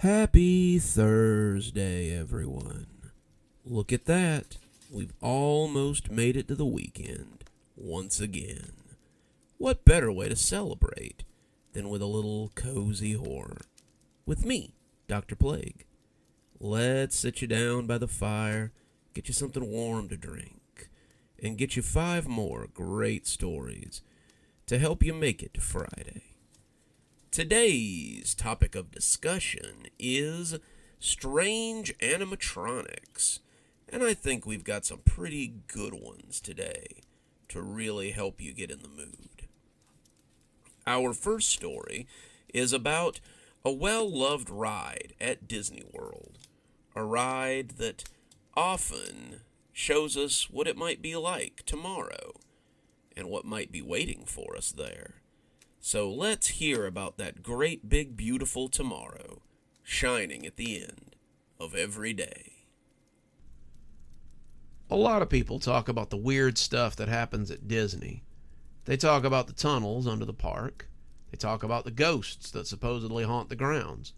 Happy Thursday, everyone. Look at that. We've almost made it to the weekend, once again. What better way to celebrate than with a little cozy horror? With me, Dr. Plague. Let's sit you down by the fire, get you something warm to drink, and get you 5 more great stories to help you make it to Friday. Today's topic of discussion is strange animatronics, and I think we've got some pretty good ones today to really help you get in the mood. Our first story is about a well-loved ride at Disney World, a ride that often shows us what it might be like tomorrow and what might be waiting for us there. So let's hear about that great big beautiful tomorrow shining at the end of every day. A lot of people talk about the weird stuff that happens at Disney. They talk about the tunnels under the park. They talk about the ghosts that supposedly haunt the grounds.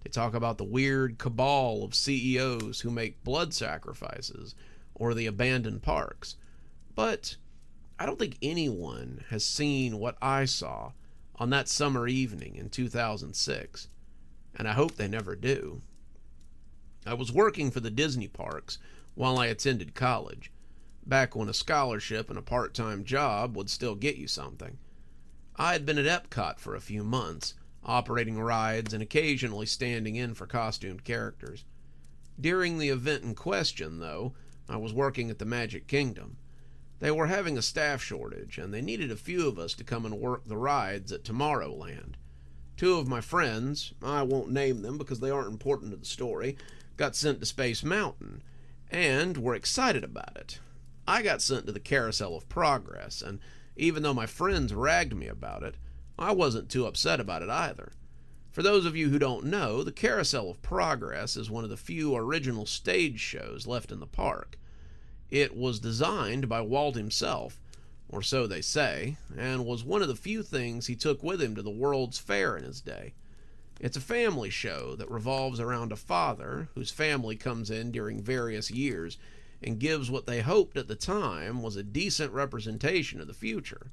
They talk about the weird cabal of CEOs who make blood sacrifices or the abandoned parks. But I don't think anyone has seen what I saw on that summer evening in 2006, and I hope they never do. I was working for the Disney parks while I attended college, back when a scholarship and a part-time job would still get you something. I had been at Epcot for a few months, operating rides and occasionally standing in for costumed characters. During the event in question, though, I was working at the Magic Kingdom. They were having a staff shortage, and they needed a few of us to come and work the rides at Tomorrowland. 2 of my friends, I won't name them because they aren't important to the story, got sent to Space Mountain, and were excited about it. I got sent to the Carousel of Progress, and even though my friends ragged me about it, I wasn't too upset about it either. For those of you who don't know, the Carousel of Progress is one of the few original stage shows left in the park. It was designed by Walt himself, or so they say, and was one of the few things he took with him to the World's Fair in his day. It's a family show that revolves around a father whose family comes in during various years and gives what they hoped at the time was a decent representation of the future.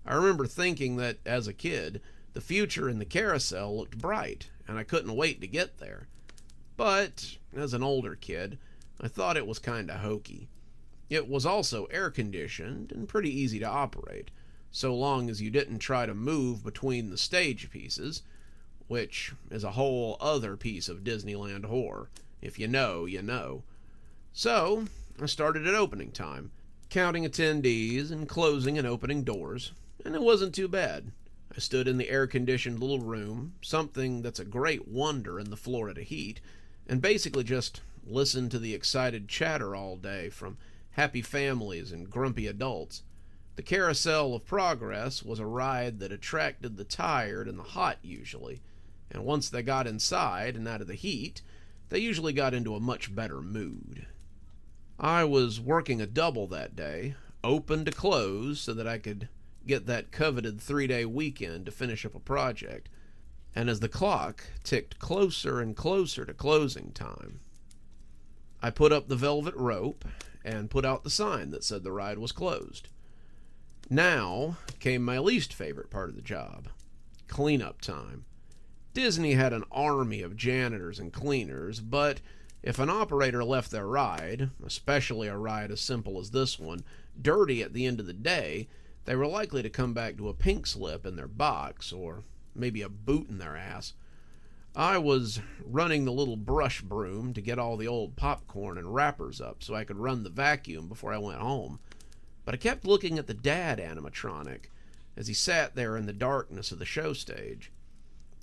I remember thinking that, as a kid, the future in the carousel looked bright, and I couldn't wait to get there. But, as an older kid, I thought it was kinda hokey. It was also air-conditioned and pretty easy to operate, so long as you didn't try to move between the stage pieces, which is a whole other piece of Disneyland horror. If you know, you know. So, I started at opening time, counting attendees and closing and opening doors, and it wasn't too bad. I stood in the air-conditioned little room, something that's a great wonder in the Florida heat, and basically just listened to the excited chatter all day from happy families and grumpy adults. The Carousel of Progress was a ride that attracted the tired and the hot usually, and once they got inside and out of the heat, they usually got into a much better mood. I was working a double that day, open to close so that I could get that coveted 3-day weekend to finish up a project, and as the clock ticked closer and closer to closing time, I put up the velvet rope and put out the sign that said the ride was closed. Now came my least favorite part of the job, cleanup time. Disney had an army of janitors and cleaners, but if an operator left their ride, especially a ride as simple as this one, dirty at the end of the day, they were likely to come back to a pink slip in their box, or maybe a boot in their ass. I was running the little brush broom to get all the old popcorn and wrappers up so I could run the vacuum before I went home, but I kept looking at the dad animatronic as he sat there in the darkness of the show stage.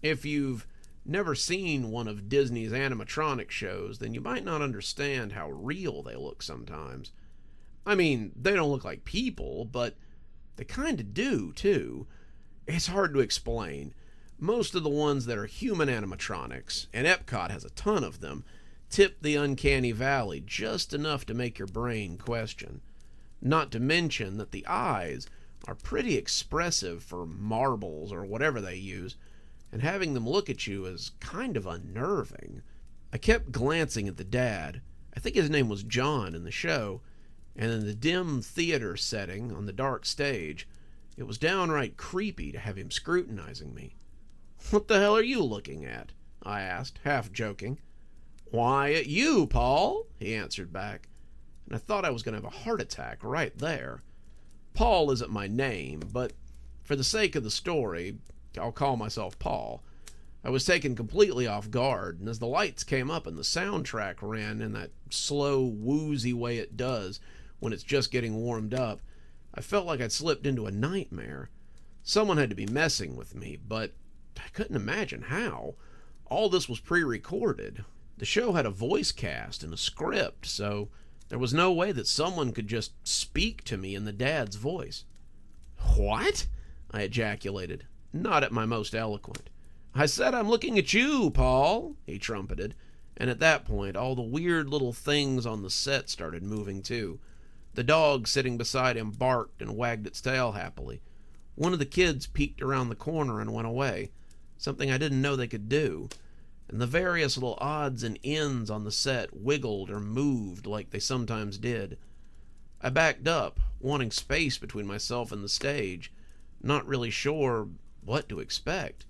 If you've never seen one of Disney's animatronic shows, then you might not understand how real they look sometimes. I mean, they don't look like people, but they kinda do, too. It's hard to explain. Most of the ones that are human animatronics, and Epcot has a ton of them, tip the uncanny valley just enough to make your brain question. Not to mention that the eyes are pretty expressive for marbles or whatever they use, and having them look at you is kind of unnerving. I kept glancing at the dad. I think his name was John in the show, and in the dim theater setting on the dark stage, it was downright creepy to have him scrutinizing me. "What the hell are you looking at?" I asked, half joking. "Why, at you, Paul," he answered back, and I thought I was going to have a heart attack right there. Paul isn't my name, but for the sake of the story, I'll call myself Paul. I was taken completely off guard, and as the lights came up and the soundtrack ran in that slow, woozy way it does when it's just getting warmed up, I felt like I'd slipped into a nightmare. Someone had to be messing with me, but I couldn't imagine how. All this was pre-recorded. The show had a voice cast and a script, so there was no way that someone could just speak to me in the dad's voice. "What?" I ejaculated, not at my most eloquent. "I said I'm looking at you, Paul," he trumpeted, and at that point all the weird little things on the set started moving too. The dog sitting beside him barked and wagged its tail happily. One of the kids peeked around the corner and went away, something I didn't know they could do, and the various little odds and ends on the set wiggled or moved like they sometimes did. I backed up, wanting space between myself and the stage, not really sure what to expect.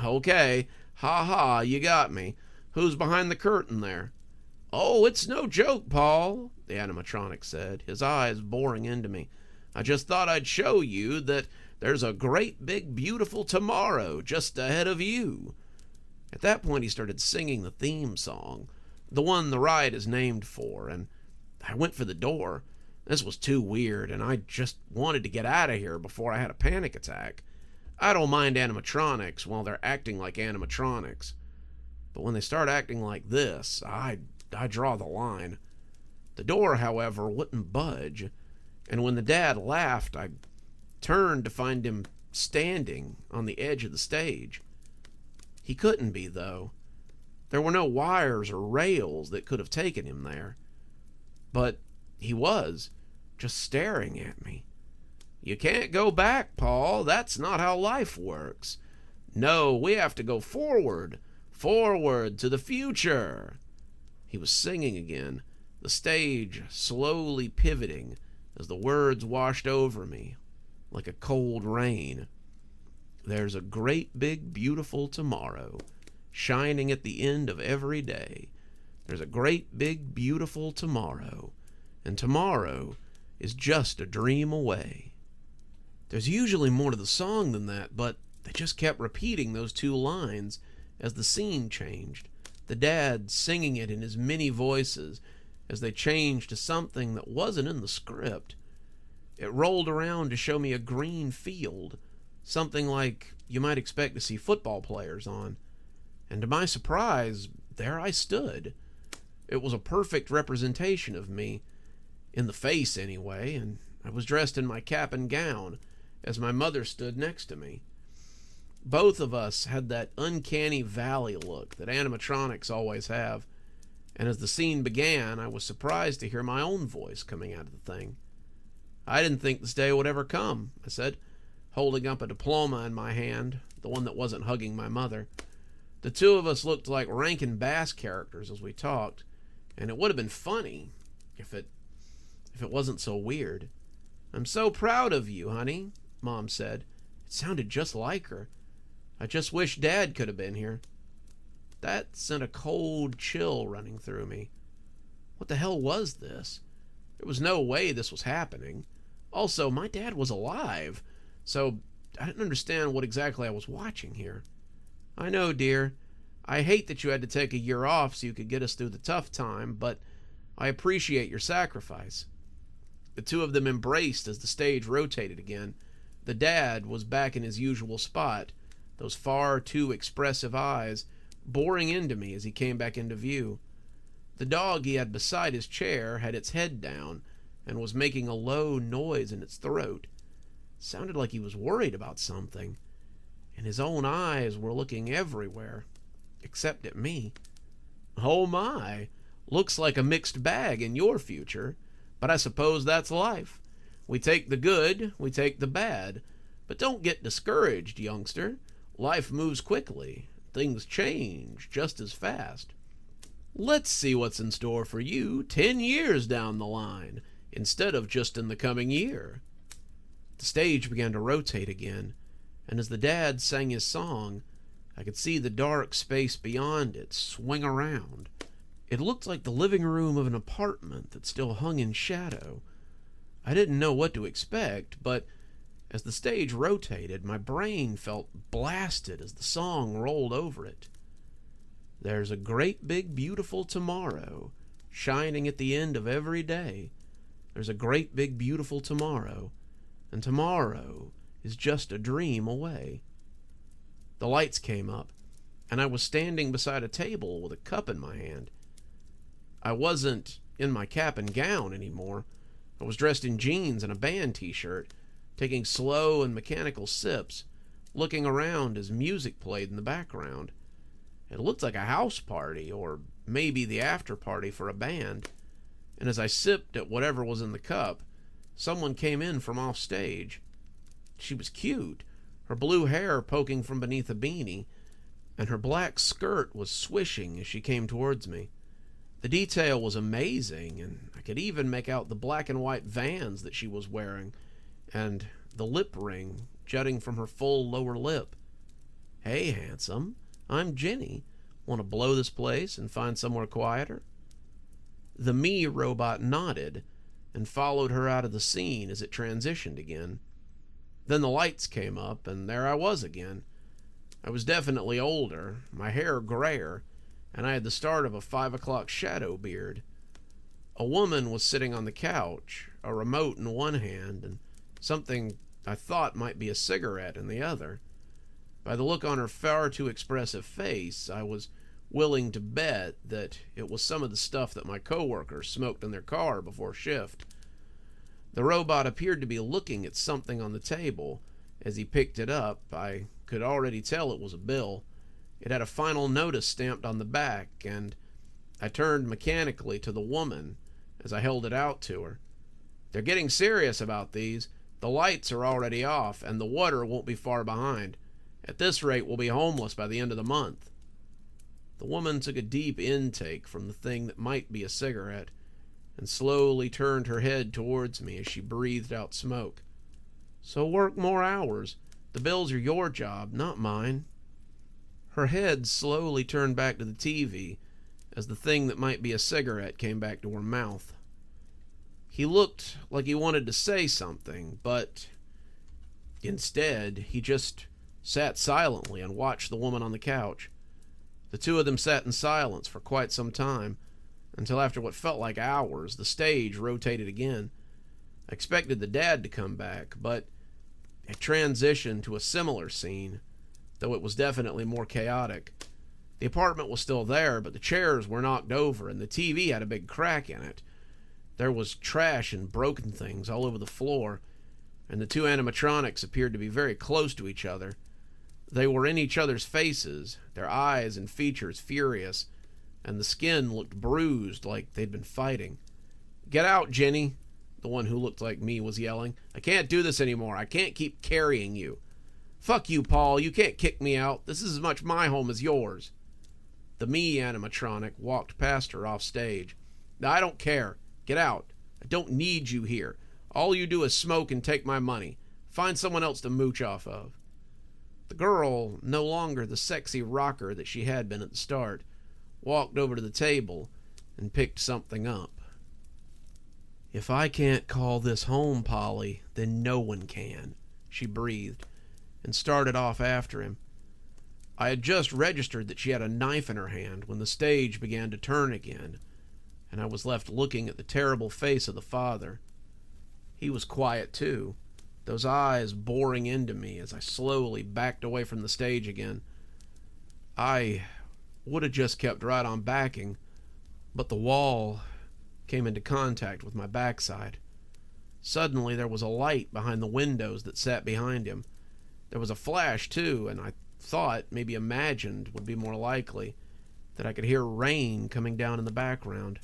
"Okay, ha, you got me. Who's behind the curtain there?" "Oh, it's no joke, Paul," the animatronic said, his eyes boring into me. "I just thought I'd show you that there's a great big beautiful tomorrow just ahead of you." At that point he started singing the theme song, the one the ride is named for, and I went for the door. This was too weird, and I just wanted to get out of here before I had a panic attack. I don't mind animatronics while they're acting like animatronics, but when they start acting like this, I draw the line. The door, however, wouldn't budge, and when the dad laughed, I turned to find him standing on the edge of the stage. He couldn't be, though. There were no wires or rails that could have taken him there. But he was, just staring at me. "You can't go back, Paul. That's not how life works. No, we have to go forward to the future." He was singing again, the stage slowly pivoting as the words washed over me like a cold rain. "There's a great big beautiful tomorrow shining at the end of every day. There's a great big beautiful tomorrow, and tomorrow is just a dream away." There's usually more to the song than that, but they just kept repeating those two lines as the scene changed, the dad singing it in his many voices as they changed to something that wasn't in the script. It rolled around to show me a green field, something like you might expect to see football players on, and to my surprise, there I stood. It was a perfect representation of me, in the face anyway, and I was dressed in my cap and gown as my mother stood next to me. Both of us had that uncanny valley look that animatronics always have, and as the scene began, I was surprised to hear my own voice coming out of the thing. "I didn't think this day would ever come," I said, holding up a diploma in my hand, the one that wasn't hugging my mother. The two of us looked like Rankin Bass characters as we talked, and it would have been funny if it wasn't so weird. "I'm so proud of you, honey," Mom said. It sounded just like her. "I just wish Dad could have been here." That sent a cold chill running through me. What the hell was this? There was no way this was happening. Also, my dad was alive, so I didn't understand what exactly I was watching here. "I know, dear. I hate that you had to take a year off so you could get us through the tough time, but I appreciate your sacrifice." The two of them embraced as the stage rotated again. The dad was back in his usual spot, those far too expressive eyes boring into me as he came back into view. The dog he had beside his chair had its head down and was making a low noise in its throat. Sounded like he was worried about something, and his own eyes were looking everywhere, except at me. "Oh my, looks like a mixed bag in your future, but I suppose that's life. We take the good, we take the bad, but don't get discouraged, youngster. Life moves quickly. Things change just as fast. Let's see what's in store for you 10 years down the line, instead of just in the coming year. The stage began to rotate again, and as the dad sang his song, I could see the dark space beyond it swing around. It looked like the living room of an apartment that still hung in shadow. I didn't know what to expect, but as the stage rotated, my brain felt blasted as the song rolled over it. There's a great big beautiful tomorrow shining at the end of every day. There's a great big beautiful tomorrow, and tomorrow is just a dream away. The lights came up, and I was standing beside a table with a cup in my hand. I wasn't in my cap and gown anymore. I was dressed in jeans and a band t-shirt, taking slow and mechanical sips, looking around as music played in the background. It looked like a house party, or maybe the after party for a band, and as I sipped at whatever was in the cup, someone came in from off stage. She was cute, her blue hair poking from beneath a beanie, and her black skirt was swishing as she came towards me. The detail was amazing, and I could even make out the black and white Vans that she was wearing, and the lip ring jutting from her full lower lip. "Hey, handsome, I'm Jenny. Want to blow this place and find somewhere quieter?" The me robot nodded and followed her out of the scene as it transitioned again. Then the lights came up, and there I was again. I was definitely older, my hair grayer, and I had the start of a 5 o'clock shadow beard. A woman was sitting on the couch, a remote in one hand, and something I thought might be a cigarette in the other. By the look on her far too expressive face, I was willing to bet that it was some of the stuff that my coworkers smoked in their car before shift. The robot appeared to be looking at something on the table. As he picked it up, I could already tell it was a bill. It had a final notice stamped on the back, and I turned mechanically to the woman as I held it out to her. "They're getting serious about these. The lights are already off, and the water won't be far behind. At this rate, we'll be homeless by the end of the month." The woman took a deep intake from the thing that might be a cigarette and slowly turned her head towards me as she breathed out smoke. "So work more hours. The bills are your job, not mine." Her head slowly turned back to the TV as the thing that might be a cigarette came back to her mouth. He looked like he wanted to say something, but instead he just sat silently and watched the woman on the couch. The two of them sat in silence for quite some time, until after what felt like hours, the stage rotated again. I expected the dad to come back, but it transitioned to a similar scene, though it was definitely more chaotic. The apartment was still there, but the chairs were knocked over, and the TV had a big crack in it. There was trash and broken things all over the floor, and the two animatronics appeared to be very close to each other. They were in each other's faces, their eyes and features furious, and the skin looked bruised like they'd been fighting. "Get out, Jenny," the one who looked like me was yelling. "I can't do this anymore. I can't keep carrying you." "Fuck you, Paul. You can't kick me out. This is as much my home as yours." The me animatronic walked past her off stage. "I don't care. Get out. I don't need you here. All you do is smoke and take my money. Find someone else to mooch off of." The girl, no longer the sexy rocker that she had been at the start, walked over to the table and picked something up. "If I can't call this home, Polly, then no one can," she breathed, and started off after him. I had just registered that she had a knife in her hand when the stage began to turn again, and I was left looking at the terrible face of the father. He was quiet too, those eyes boring into me as I slowly backed away from the stage again. I would have just kept right on backing, but the wall came into contact with my backside. Suddenly there was a light behind the windows that sat behind him. There was a flash too, and I thought, maybe imagined would be more likely, that I could hear rain coming down in the background.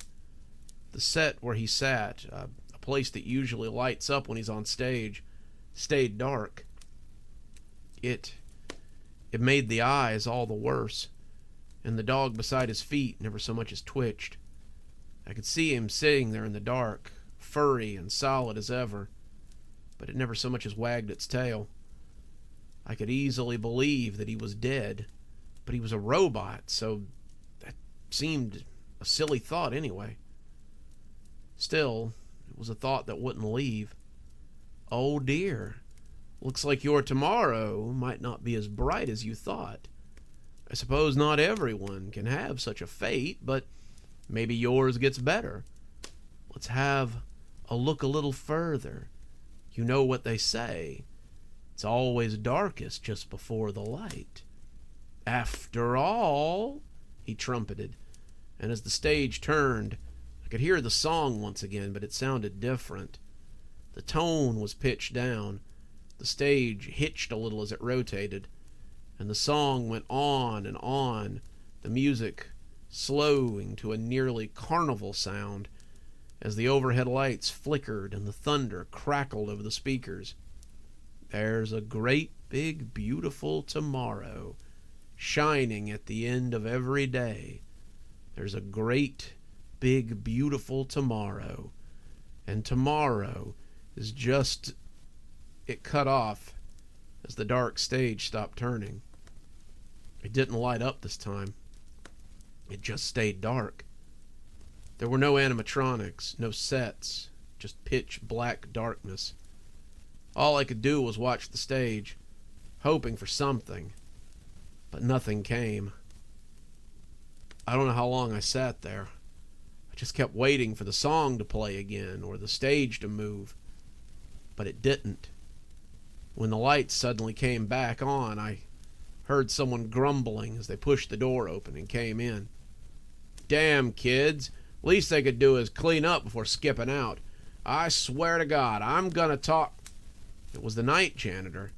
The set where he sat, a place that usually lights up when he's on stage, stayed dark. It It made the eyes all the worse, and the dog beside his feet never so much as twitched. I could see him sitting there in the dark, furry and solid as ever, but it never so much as wagged its tail. I could easily believe that he was dead, but he was a robot, so that seemed a silly thought anyway. Still, it was a thought that wouldn't leave. Oh dear, looks like your tomorrow might not be as bright as you thought. I suppose not everyone can have such a fate, but maybe yours gets better. Let's have a look a little further. You know what they say. It's always darkest just before the light. After all, he trumpeted, and as the stage turned, I could hear the song once again, but it sounded different. The tone was pitched down. The stage hitched a little as it rotated, and the song went on and on, the music slowing to a nearly carnival sound as the overhead lights flickered and the thunder crackled over the speakers. There's a great big beautiful tomorrow shining at the end of every day. There's a great big beautiful tomorrow, and tomorrow is just... It cut off as the dark stage stopped turning. It didn't light up this time. It just stayed dark. There were no animatronics, no sets, just pitch black darkness. All I could do was watch the stage, hoping for something, but nothing came. I don't know how long I sat there. I just kept waiting for the song to play again or the stage to move, but it didn't. When the lights suddenly came back on, I heard someone grumbling as they pushed the door open and came in. Damn kids, least they could do is clean up before skipping out. I swear to God, I'm gonna talk... It was the night janitor,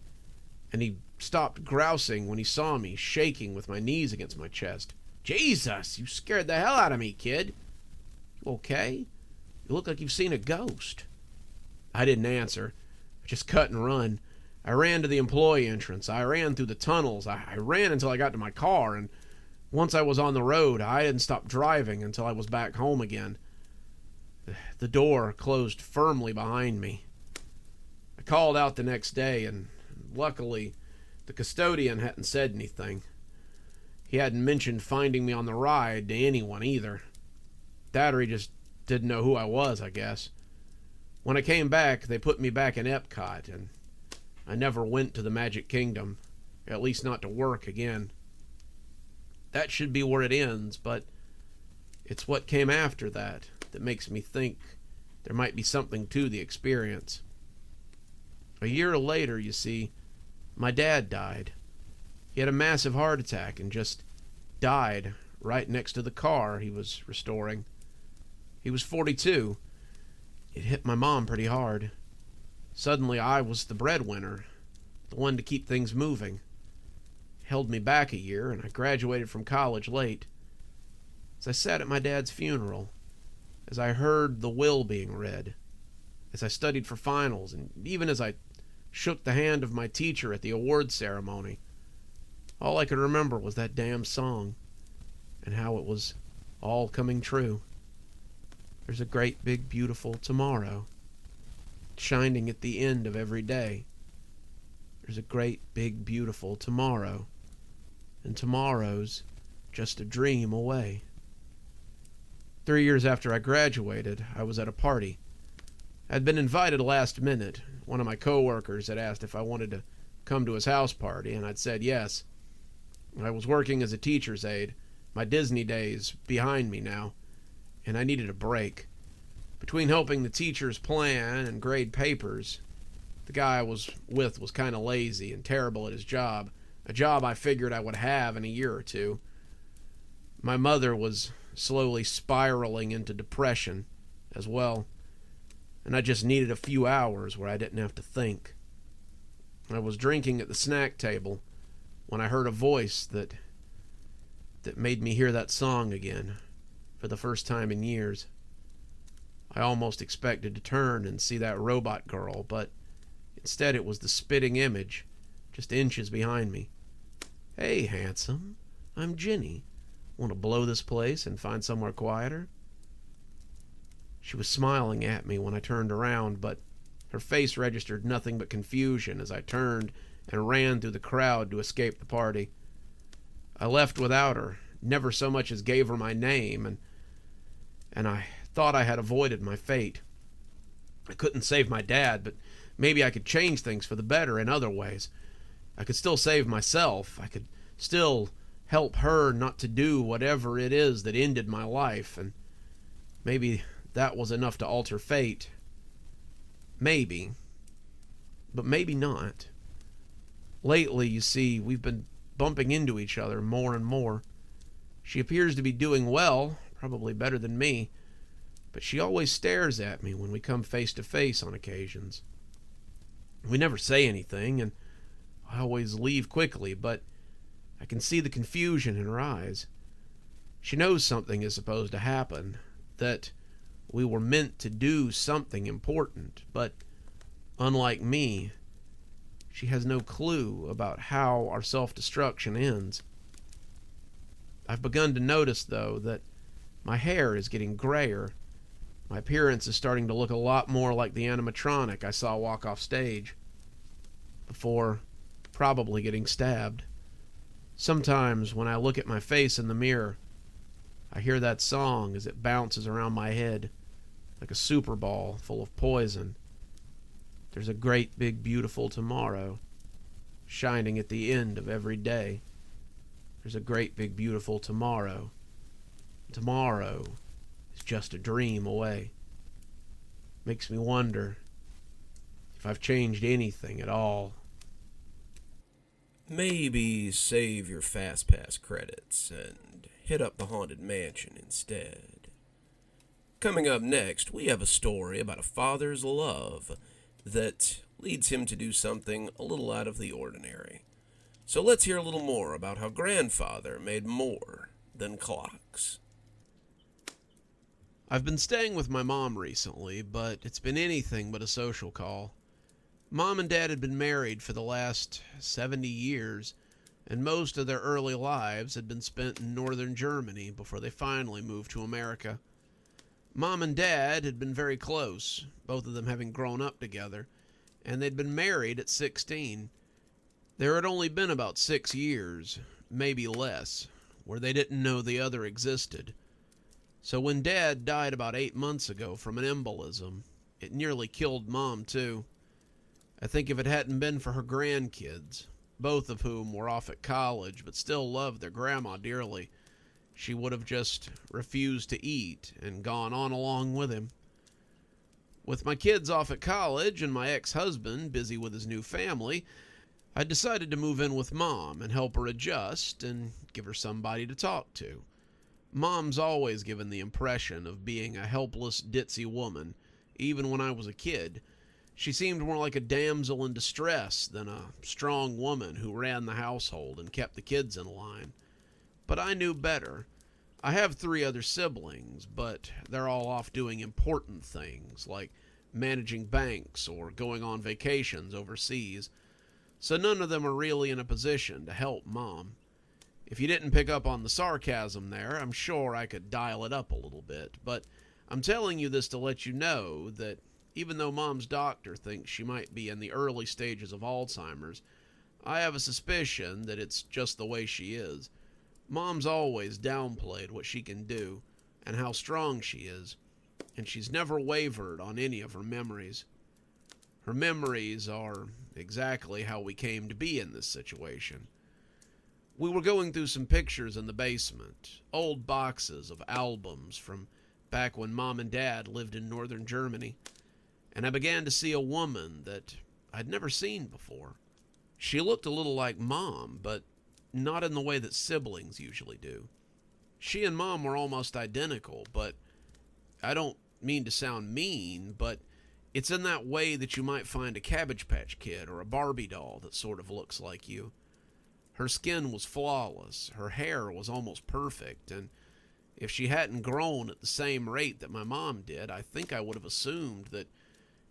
and he stopped grousing when he saw me, shaking with my knees against my chest. Jesus, you scared the hell out of me, kid. You okay? You look like you've seen a ghost. I didn't answer. I just cut and run. I ran to the employee entrance. I ran through the tunnels. I ran until I got to my car, and once I was on the road, I didn't stop driving until I was back home again. The door closed firmly behind me. I called out the next day, and luckily, the custodian hadn't said anything. He hadn't mentioned finding me on the ride to anyone either. That or he just didn't know who I was, I guess. When I came back, they put me back in Epcot, and I never went to the Magic Kingdom, at least not to work again. That should be where it ends, but it's what came after that makes me think there might be something to the experience. A year later, you see, my dad died. He had a massive heart attack and just died right next to the car he was restoring. He was 42. It hit my mom pretty hard. Suddenly, I was the breadwinner, the one to keep things moving. It held me back a year, and I graduated from college late. As I sat at my dad's funeral, as I heard the will being read, as I studied for finals, and even as I shook the hand of my teacher at the award ceremony, all I could remember was that damn song, and how it was all coming true. There's a great big beautiful tomorrow, shining at the end of every day. There's a great big beautiful tomorrow, and tomorrow's just a dream away. 3 years after I graduated, I was at a party. I'd been invited last minute. One of my coworkers had asked if I wanted to come to his house party, and I'd said yes. I was working as a teacher's aide, my Disney days behind me now, and I needed a break. Between helping the teachers plan and grade papers, the guy I was with was kind of lazy and terrible at his job, a job I figured I would have in a year or two. My mother was slowly spiraling into depression as well, and I just needed a few hours where I didn't have to think. I was drinking at the snack table when I heard a voice that made me hear that song again for the first time in years. I almost expected to turn and see that robot girl, but instead it was the spitting image just inches behind me. "Hey, handsome, I'm Ginny. Want to blow this place and find somewhere quieter?" She was smiling at me when I turned around, but her face registered nothing but confusion as I turned and ran through the crowd to escape the party. I left without her, never so much as gave her my name, and I thought I had avoided my fate. I couldn't save my dad, but maybe I could change things for the better in other ways. I could still save myself. I could still help her not to do whatever it is that ended my life, and maybe that was enough to alter fate. Maybe. But maybe not. Lately, you see, we've been bumping into each other more and more. She appears to be doing well, probably better than me, but she always stares at me when we come face to face on occasions. We never say anything, and I always leave quickly, but I can see the confusion in her eyes. She knows something is supposed to happen, that we were meant to do something important, but unlike me, she has no clue about how our self-destruction ends. I've begun to notice, though, that my hair is getting grayer. My appearance is starting to look a lot more like the animatronic I saw walk off stage, before probably getting stabbed. Sometimes when I look at my face in the mirror, I hear that song as it bounces around my head like a super ball full of poison. There's a great big beautiful tomorrow shining at the end of every day. There's a great big beautiful tomorrow. Tomorrow is just a dream away. Makes me wonder if I've changed anything at all. Maybe save your FastPass credits and hit up the Haunted Mansion instead. Coming up next, we have a story about a father's love that leads him to do something a little out of the ordinary. So let's hear a little more about how grandfather made more than clocks. I've been staying with my mom recently, but it's been anything but a social call. Mom and Dad had been married for the last 70 years, and most of their early lives had been spent in northern Germany before they finally moved to America. Mom and Dad had been very close, both of them having grown up together, and they'd been married at 16. There had only been about 6 years, maybe less, where they didn't know the other existed. So when Dad died about 8 months ago from an embolism, it nearly killed Mom too. I think if it hadn't been for her grandkids, both of whom were off at college but still loved their grandma dearly, she would have just refused to eat and gone on along with him. With my kids off at college and my ex-husband busy with his new family, I decided to move in with Mom and help her adjust and give her somebody to talk to. Mom's always given the impression of being a helpless, ditzy woman, even when I was a kid. She seemed more like a damsel in distress than a strong woman who ran the household and kept the kids in line. But I knew better. I have 3 other siblings, but they're all off doing important things, like managing banks or going on vacations overseas. So none of them are really in a position to help Mom. If you didn't pick up on the sarcasm there, I'm sure I could dial it up a little bit, but I'm telling you this to let you know that even though Mom's doctor thinks she might be in the early stages of Alzheimer's, I have a suspicion that it's just the way she is. Mom's always downplayed what she can do and how strong she is, and she's never wavered on any of her memories. Her memories are exactly how we came to be in this situation. We were going through some pictures in the basement, old boxes of albums from back when Mom and Dad lived in northern Germany, and I began to see a woman that I'd never seen before. She looked a little like Mom, but not in the way that siblings usually do. She and Mom were almost identical, but I don't mean to sound mean, but it's in that way that you might find a Cabbage Patch Kid or a Barbie doll that sort of looks like you. Her skin was flawless, her hair was almost perfect, and if she hadn't grown at the same rate that my mom did, I think I would have assumed that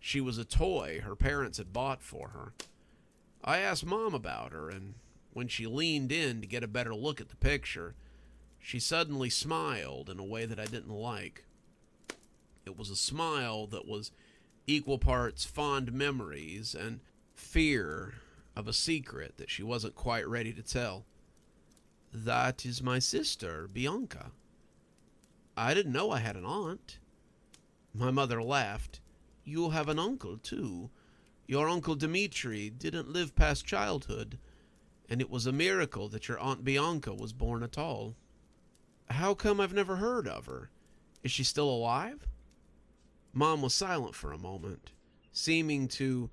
she was a toy her parents had bought for her. I asked Mom about her, and when she leaned in to get a better look at the picture, she suddenly smiled in a way that I didn't like. It was a smile that was equal parts fond memories and fear of a secret that she wasn't quite ready to tell. "That is my sister, Bianca." "I didn't know I had an aunt." My mother laughed. "You have an uncle, too. Your Uncle Dimitri didn't live past childhood, and it was a miracle that your Aunt Bianca was born at all." "How come I've never heard of her? Is she still alive?" Mom was silent for a moment, seeming to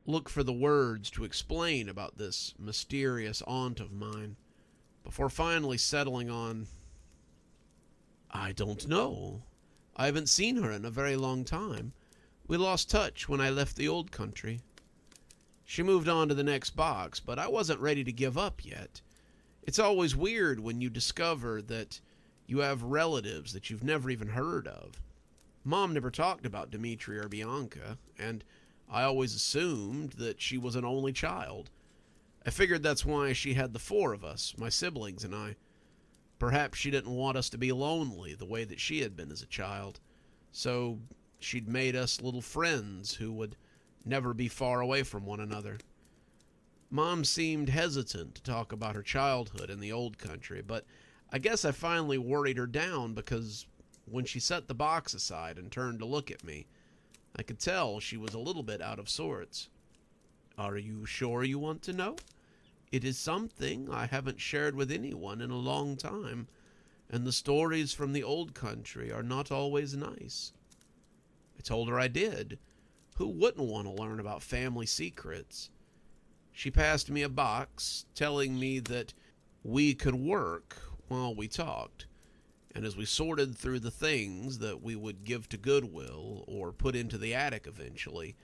look for the words to explain about this mysterious aunt of mine, before finally settling on, "I don't know. I haven't seen her in a very long time. We lost touch when I left the old country." She moved on to the next box, but I wasn't ready to give up yet. It's always weird when you discover that you have relatives that you've never even heard of. Mom never talked about Dimitri or Bianca, and I always assumed that she was an only child. I figured that's why she had the four of us, my siblings and I. Perhaps she didn't want us to be lonely the way that she had been as a child, so she'd made us little friends who would never be far away from one another. Mom seemed hesitant to talk about her childhood in the old country, but I guess I finally worried her down because when she set the box aside and turned to look at me, I could tell she was a little bit out of sorts. "Are you sure you want to know? It is something I haven't shared with anyone in a long time, and the stories from the old country are not always nice." I told her I did. Who wouldn't want to learn about family secrets? She passed me a box, telling me that we could work while we talked, and as we sorted through the things that we would give to Goodwill or put into the attic eventually,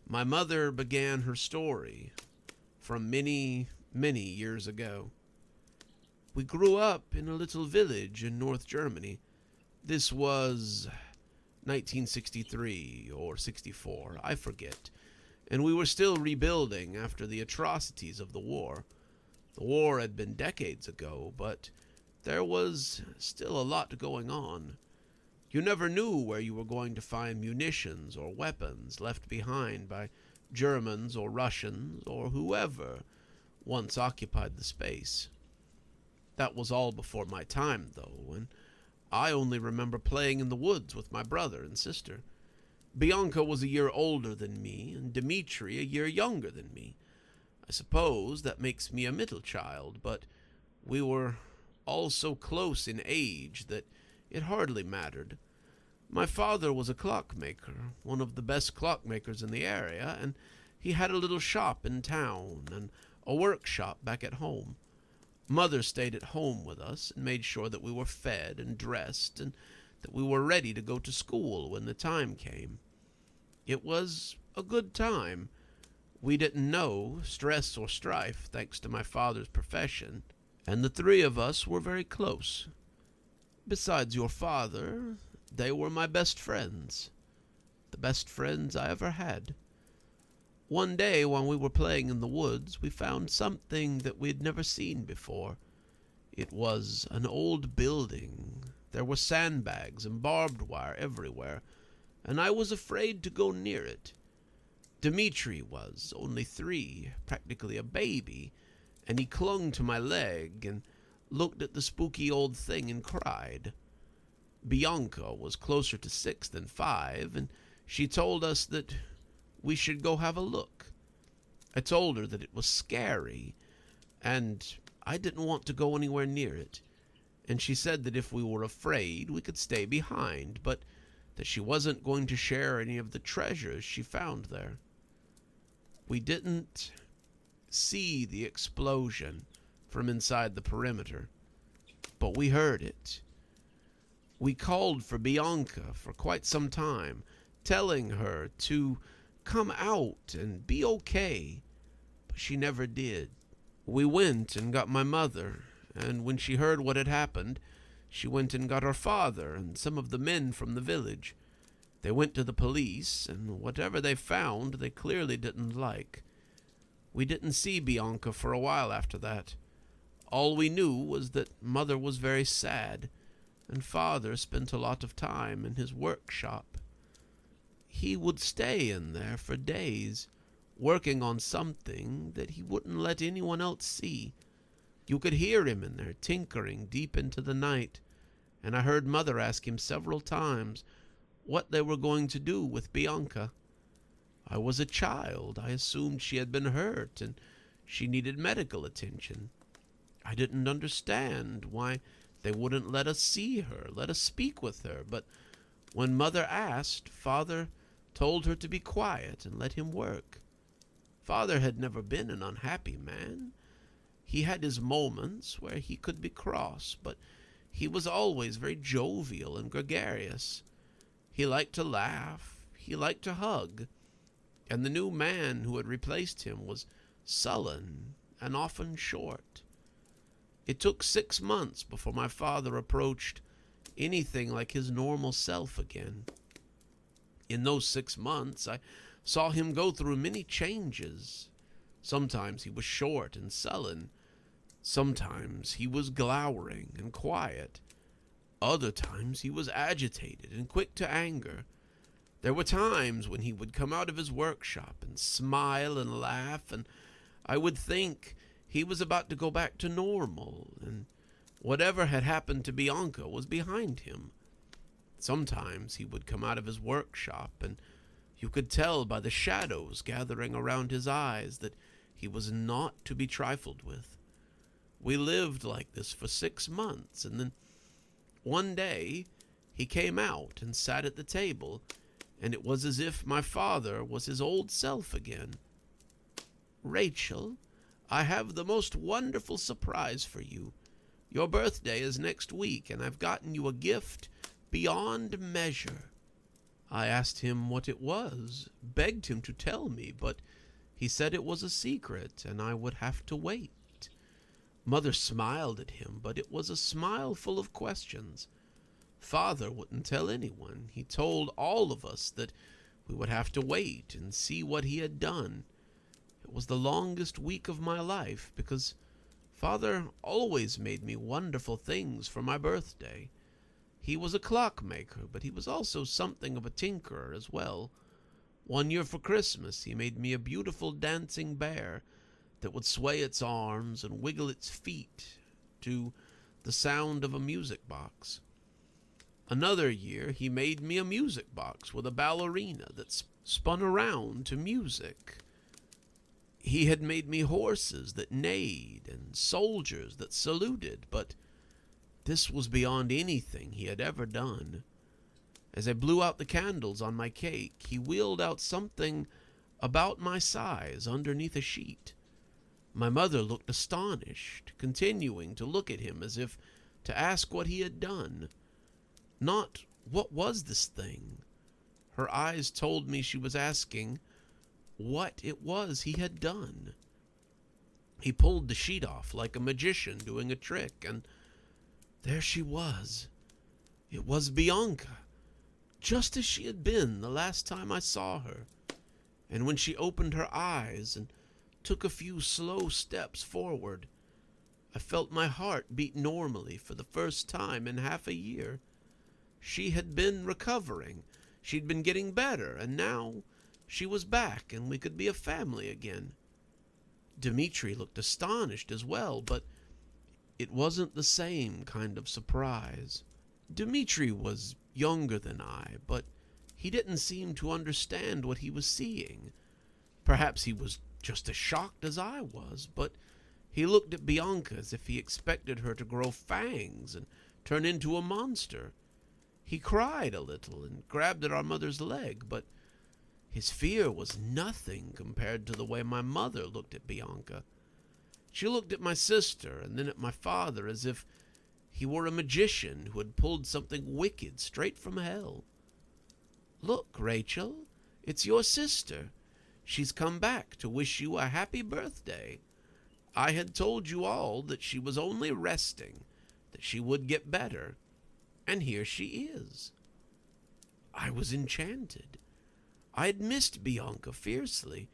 my mother began her story from many, many years ago. "We grew up in a little village in North Germany. This was 1963 or 64, I forget, and we were still rebuilding after the atrocities of the war. The war had been decades ago, but there was still a lot going on. You never knew where you were going to find munitions or weapons left behind by Germans or Russians or whoever once occupied the space. That was all before my time, though, and I only remember playing in the woods with my brother and sister. Bianca was a year older than me, and Dimitri a year younger than me. I suppose that makes me a middle child, but we were all so close in age that it hardly mattered. My father was a clockmaker, one of the best clockmakers in the area, and he had a little shop in town and a workshop back at home. Mother stayed at home with us and made sure that we were fed and dressed and that we were ready to go to school when the time came. It was a good time. We didn't know stress or strife thanks to my father's profession, and the three of us were very close. Besides your father, they were my best friends. The best friends I ever had. One day while we were playing in the woods, we found something that we'd never seen before. It was an old building. There were sandbags and barbed wire everywhere, and I was afraid to go near it. Dimitri was only 3, practically a baby, and he clung to my leg and looked at the spooky old thing and cried. Bianca was closer to 6 than 5, and she told us that we should go have a look. I told her that it was scary, and I didn't want to go anywhere near it, and she said that if we were afraid, we could stay behind, but that she wasn't going to share any of the treasures she found there. We didn't see the explosion from inside the perimeter, but we heard it. We called for Bianca for quite some time, telling her to come out and be okay, but she never did. We went and got my mother, and when she heard what had happened, she went and got our father and some of the men from the village. They went to the police, and whatever they found, they clearly didn't like. We didn't see Bianca for a while after that. All we knew was that Mother was very sad, and Father spent a lot of time in his workshop. He would stay in there for days, working on something that he wouldn't let anyone else see. You could hear him in there tinkering deep into the night, and I heard Mother ask him several times what they were going to do with Bianca. I was a child. I assumed she had been hurt and she needed medical attention. I didn't understand why they wouldn't let us see her, let us speak with her, but when Mother asked, Father told her to be quiet and let him work. Father had never been an unhappy man. He had his moments where he could be cross, but he was always very jovial and gregarious. He liked to laugh, he liked to hug, and the new man who had replaced him was sullen and often short. It took 6 months before my father approached anything like his normal self again. In those 6 months, I saw him go through many changes. Sometimes he was short and sullen. Sometimes he was glowering and quiet. Other times he was agitated and quick to anger. There were times when he would come out of his workshop and smile and laugh, and I would think he was about to go back to normal, and whatever had happened to Bianca was behind him. Sometimes he would come out of his workshop, and you could tell by the shadows gathering around his eyes that he was not to be trifled with. We lived like this for 6 months, and then one day he came out and sat at the table, and it was as if my father was his old self again. "Rachel, I have the most wonderful surprise for you. Your birthday is next week, and I've gotten you a gift beyond measure." I asked him what it was, begged him to tell me, but he said it was a secret, and I would have to wait. Mother smiled at him, but it was a smile full of questions. Father wouldn't tell anyone. He told all of us that we would have to wait and see what he had done. It was the longest week of my life, because Father always made me wonderful things for my birthday. He was a clockmaker, but he was also something of a tinkerer as well. One year for Christmas, he made me a beautiful dancing bear that would sway its arms and wiggle its feet to the sound of a music box. Another year, he made me a music box with a ballerina that spun around to music. He had made me horses that neighed and soldiers that saluted, but this was beyond anything he had ever done. As I blew out the candles on my cake, he wheeled out something about my size underneath a sheet. My mother looked astonished, continuing to look at him as if to ask what he had done. Not, what was this thing? Her eyes told me she was asking what it was he had done. He pulled the sheet off like a magician doing a trick, and there she was. It was Bianca, just as she had been the last time I saw her. And when she opened her eyes and took a few slow steps forward, I felt my heart beat normally for the first time in half a year. She had been recovering. She'd been getting better, and now she was back, and we could be a family again. Dmitri looked astonished as well, but it wasn't the same kind of surprise. Dmitri was younger than I, but he didn't seem to understand what he was seeing. Perhaps he was just as shocked as I was, but he looked at Bianca as if he expected her to grow fangs and turn into a monster. He cried a little and grabbed at our mother's leg, but his fear was nothing compared to the way my mother looked at Bianca. She looked at my sister and then at my father as if he were a magician who had pulled something wicked straight from hell. "Look, Rachel, it's your sister. She's come back to wish you a happy birthday. I had told you all that she was only resting, that she would get better, and here she is." I was enchanted. I had missed Bianca fiercely,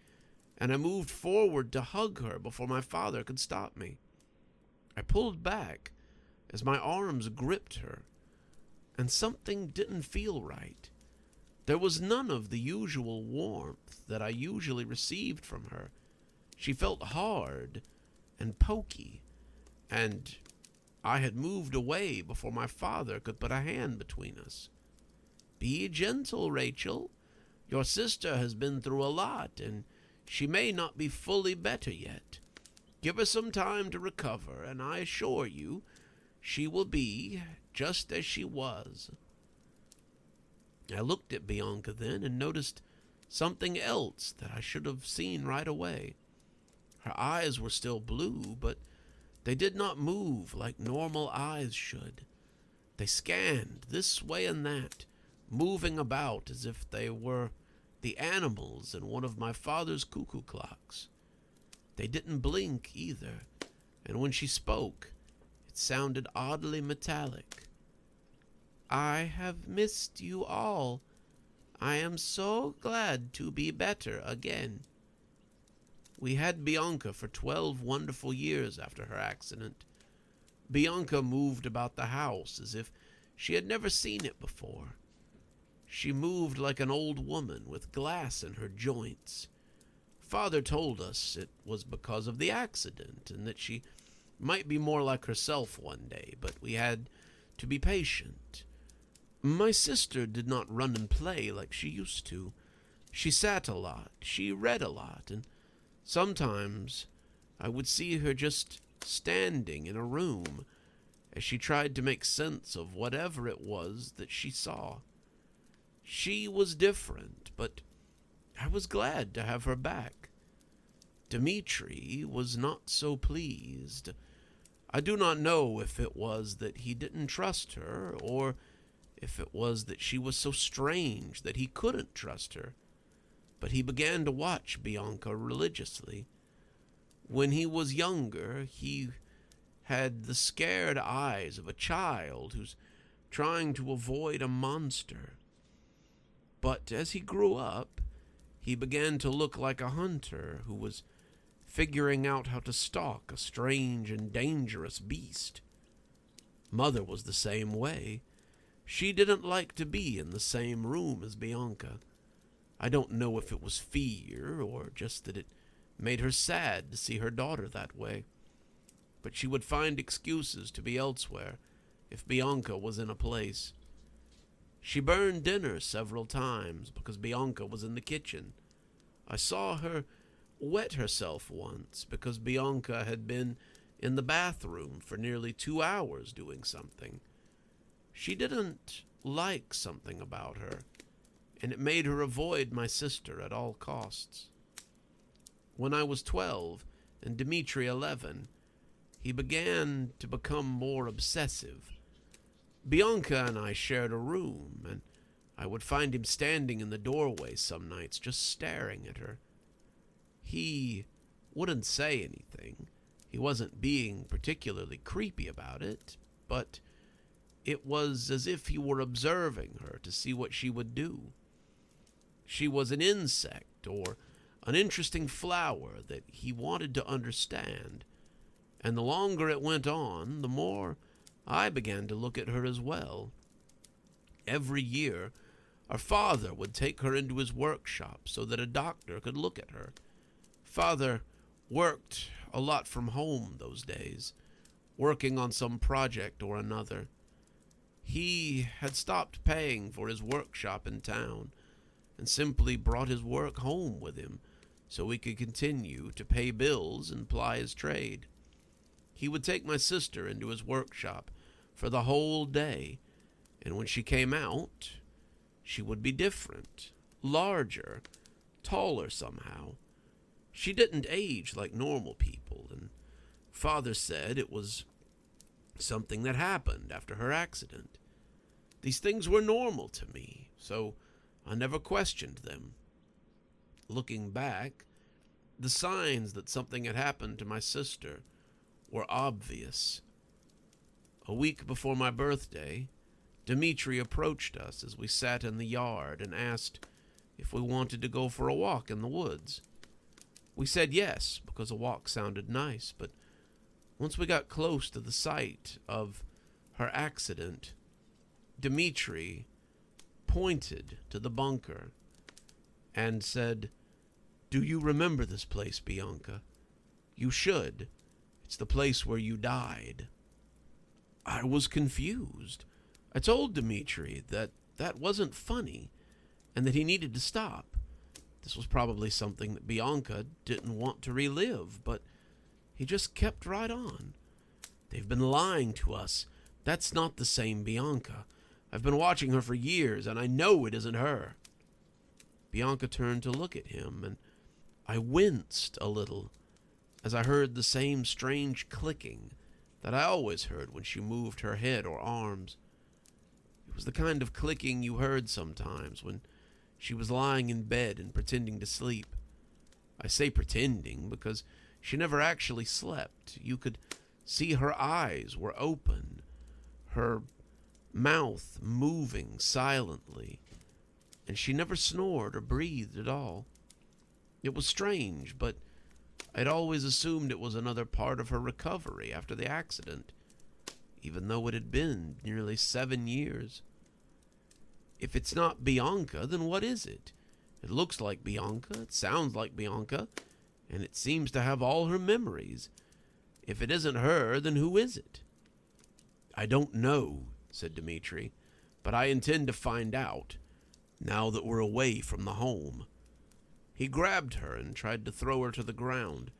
and I moved forward to hug her before my father could stop me. I pulled back as my arms gripped her, and something didn't feel right. There was none of the usual warmth that I usually received from her. She felt hard and pokey, and I had moved away before my father could put a hand between us. "Be gentle, Rachel. Your sister has been through a lot, and she may not be fully better yet. Give her some time to recover, and I assure you she will be just as she was." I looked at Bianca then and noticed something else that I should have seen right away. Her eyes were still blue, but they did not move like normal eyes should. They scanned this way and that, moving about as if they were the animals in one of my father's cuckoo clocks. They didn't blink either, and when she spoke, it sounded oddly metallic. "I have missed you all. I am so glad to be better again." We had Bianca for 12 wonderful years after her accident. Bianca moved about the house as if she had never seen it before. She moved like an old woman with glass in her joints. Father told us it was because of the accident and that she might be more like herself one day, but we had to be patient. My sister did not run and play like she used to. She sat a lot, she read a lot, and sometimes I would see her just standing in a room as she tried to make sense of whatever it was that she saw. She was different, but I was glad to have her back. Dimitri was not so pleased. I do not know if it was that he didn't trust her, or if it was that she was so strange that he couldn't trust her, but he began to watch Bianca religiously. When he was younger, he had the scared eyes of a child who's trying to avoid a monster. But as he grew up, he began to look like a hunter who was figuring out how to stalk a strange and dangerous beast. Mother was the same way. She didn't like to be in the same room as Bianca. I don't know if it was fear or just that it made her sad to see her daughter that way. But she would find excuses to be elsewhere if Bianca was in a place. She burned dinner several times because Bianca was in the kitchen. I saw her wet herself once because Bianca had been in the bathroom for nearly 2 hours doing something. She didn't like something about her, and it made her avoid my sister at all costs. When I was 12 and Dimitri 11, he began to become more obsessive. Bianca and I shared a room, and I would find him standing in the doorway some nights just staring at her. He wouldn't say anything. He wasn't being particularly creepy about it, but it was as if he were observing her to see what she would do. She was an insect or an interesting flower that he wanted to understand, and the longer it went on, the more I began to look at her as well. Every year, our father would take her into his workshop so that a doctor could look at her. Father worked a lot from home those days, working on some project or another. He had stopped paying for his workshop in town and simply brought his work home with him so he could continue to pay bills and ply his trade. He would take my sister into his workshop for the whole day, and when she came out, she would be different, larger, taller somehow. She didn't age like normal people, and Father said it was something that happened after her accident. These things were normal to me, so I never questioned them. Looking back, the signs that something had happened to my sister were obvious. A week before my birthday, Dimitri approached us as we sat in the yard and asked if we wanted to go for a walk in the woods. We said yes, because a walk sounded nice, but once we got close to the site of her accident, Dimitri pointed to the bunker and said, "Do you remember this place, Bianca? You should. It's the place where you died." I was confused. I told Dimitri that wasn't funny and that he needed to stop. This was probably something that Bianca didn't want to relive, but he just kept right on. "They've been lying to us. That's not the same Bianca. I've been watching her for years, and I know it isn't her." Bianca turned to look at him, and I winced a little as I heard the same strange clicking that I always heard when she moved her head or arms. It was the kind of clicking you heard sometimes when she was lying in bed and pretending to sleep. I say pretending because she never actually slept. You could see her eyes were open, her mouth moving silently, and she never snored or breathed at all. It was strange, but I'd always assumed it was another part of her recovery after the accident, even though it had been nearly 7 years. If it's not Bianca, then what is it? It looks like Bianca, it sounds like Bianca, and it seems to have all her memories. If it isn't her, then who is it? "I don't know," said Dimitri, "but I intend to find out, now that we're away from the home." He grabbed her and tried to throw her to the ground.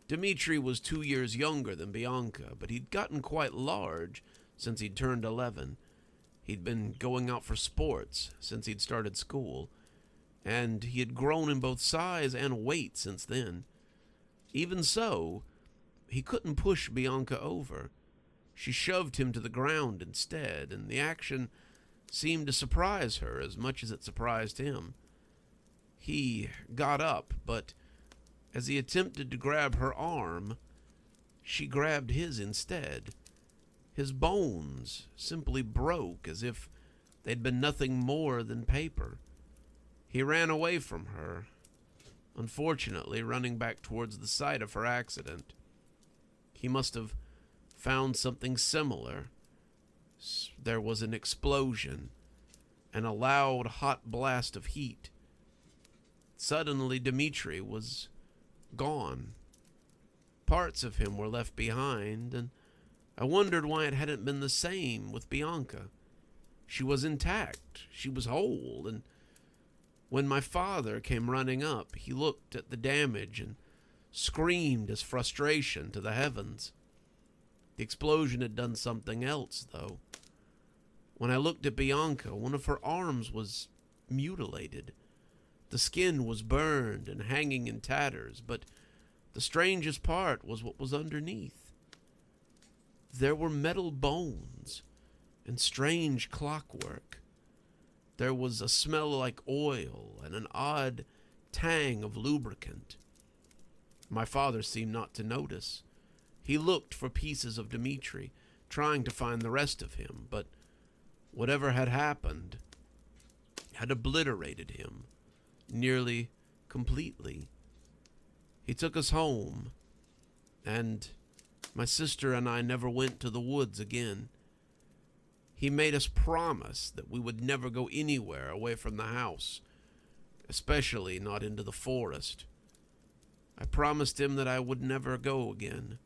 Dimitri was 2 years younger than Bianca, but he'd gotten quite large since he'd turned 11. He'd been going out for sports since he'd started school, and he had grown in both size and weight since then. Even so, he couldn't push Bianca over. She shoved him to the ground instead, and the action seemed to surprise her as much as it surprised him. He got up, but as he attempted to grab her arm, she grabbed his instead. His bones simply broke as if they'd been nothing more than paper. He ran away from her, unfortunately running back towards the site of her accident. He must have found something similar. There was an explosion and a loud, hot blast of heat. Suddenly, Dimitri was gone. Parts of him were left behind, and I wondered why it hadn't been the same with Bianca. She was intact, she was whole, and when my father came running up, he looked at the damage and screamed his frustration to the heavens. The explosion had done something else, though. When I looked at Bianca, one of her arms was mutilated. The skin was burned and hanging in tatters, but the strangest part was what was underneath. There were metal bones and strange clockwork. There was a smell like oil and an odd tang of lubricant. My father seemed not to notice. He looked for pieces of Dimitri, trying to find the rest of him, but whatever had happened had obliterated him nearly completely. He took us home, and my sister and I never went to the woods again. He made us promise that we would never go anywhere away from the house, especially not into the forest. I promised him that I would never go again.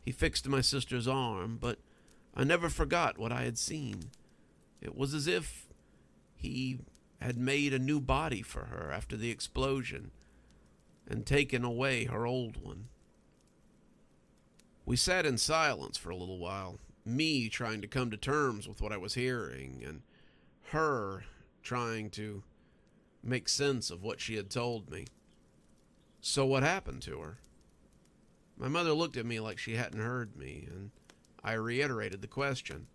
He fixed my sister's arm, but I never forgot what I had seen. It was as if he had made a new body for her after the explosion and taken away her old one. We sat in silence for a little while, me trying to come to terms with what I was hearing, and her trying to make sense of what she had told me. "So what happened to her?" My mother looked at me like she hadn't heard me, and I reiterated the question.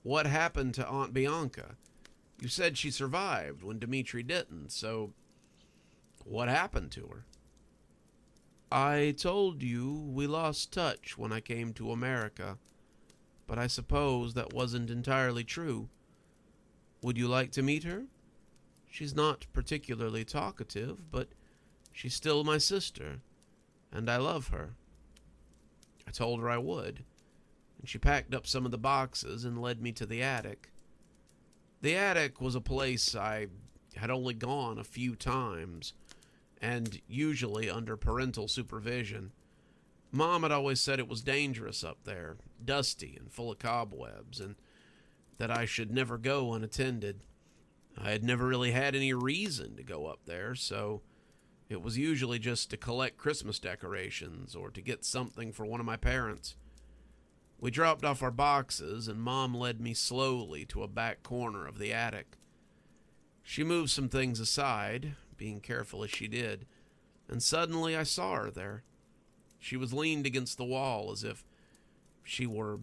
"What happened to Aunt Bianca? You said she survived when Dimitri didn't, so what happened to her?" "I told you we lost touch when I came to America, but I suppose that wasn't entirely true. Would you like to meet her? She's not particularly talkative, but She's still my sister, and I love her. I told her I would, and she packed up some of the boxes and led me to the attic. The attic was a place I had only gone a few times, and usually under parental supervision. Mom had always said it was dangerous up there, dusty and full of cobwebs, and that I should never go unattended. I had never really had any reason to go up there, so it was usually just to collect Christmas decorations or to get something for one of my parents. We dropped off our boxes, and Mom led me slowly to a back corner of the attic. She moved some things aside, being careful as she did, and suddenly I saw her there. She was leaned against the wall as if she were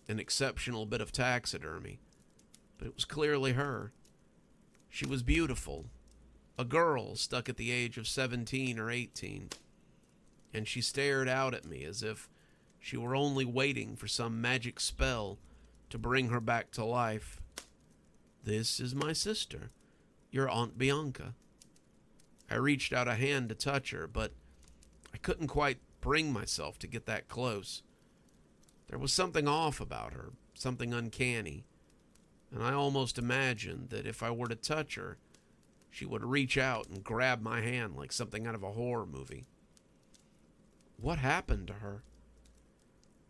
an exceptional bit of taxidermy, but it was clearly her. She was beautiful, a girl stuck at the age of 17 or 18, and she stared out at me as if she were only waiting for some magic spell to bring her back to life. "This is my sister, your Aunt Bianca." I reached out a hand to touch her, but I couldn't quite bring myself to get that close. There was something off about her, something uncanny, and I almost imagined that if I were to touch her, she would reach out and grab my hand like something out of a horror movie. "What happened to her?"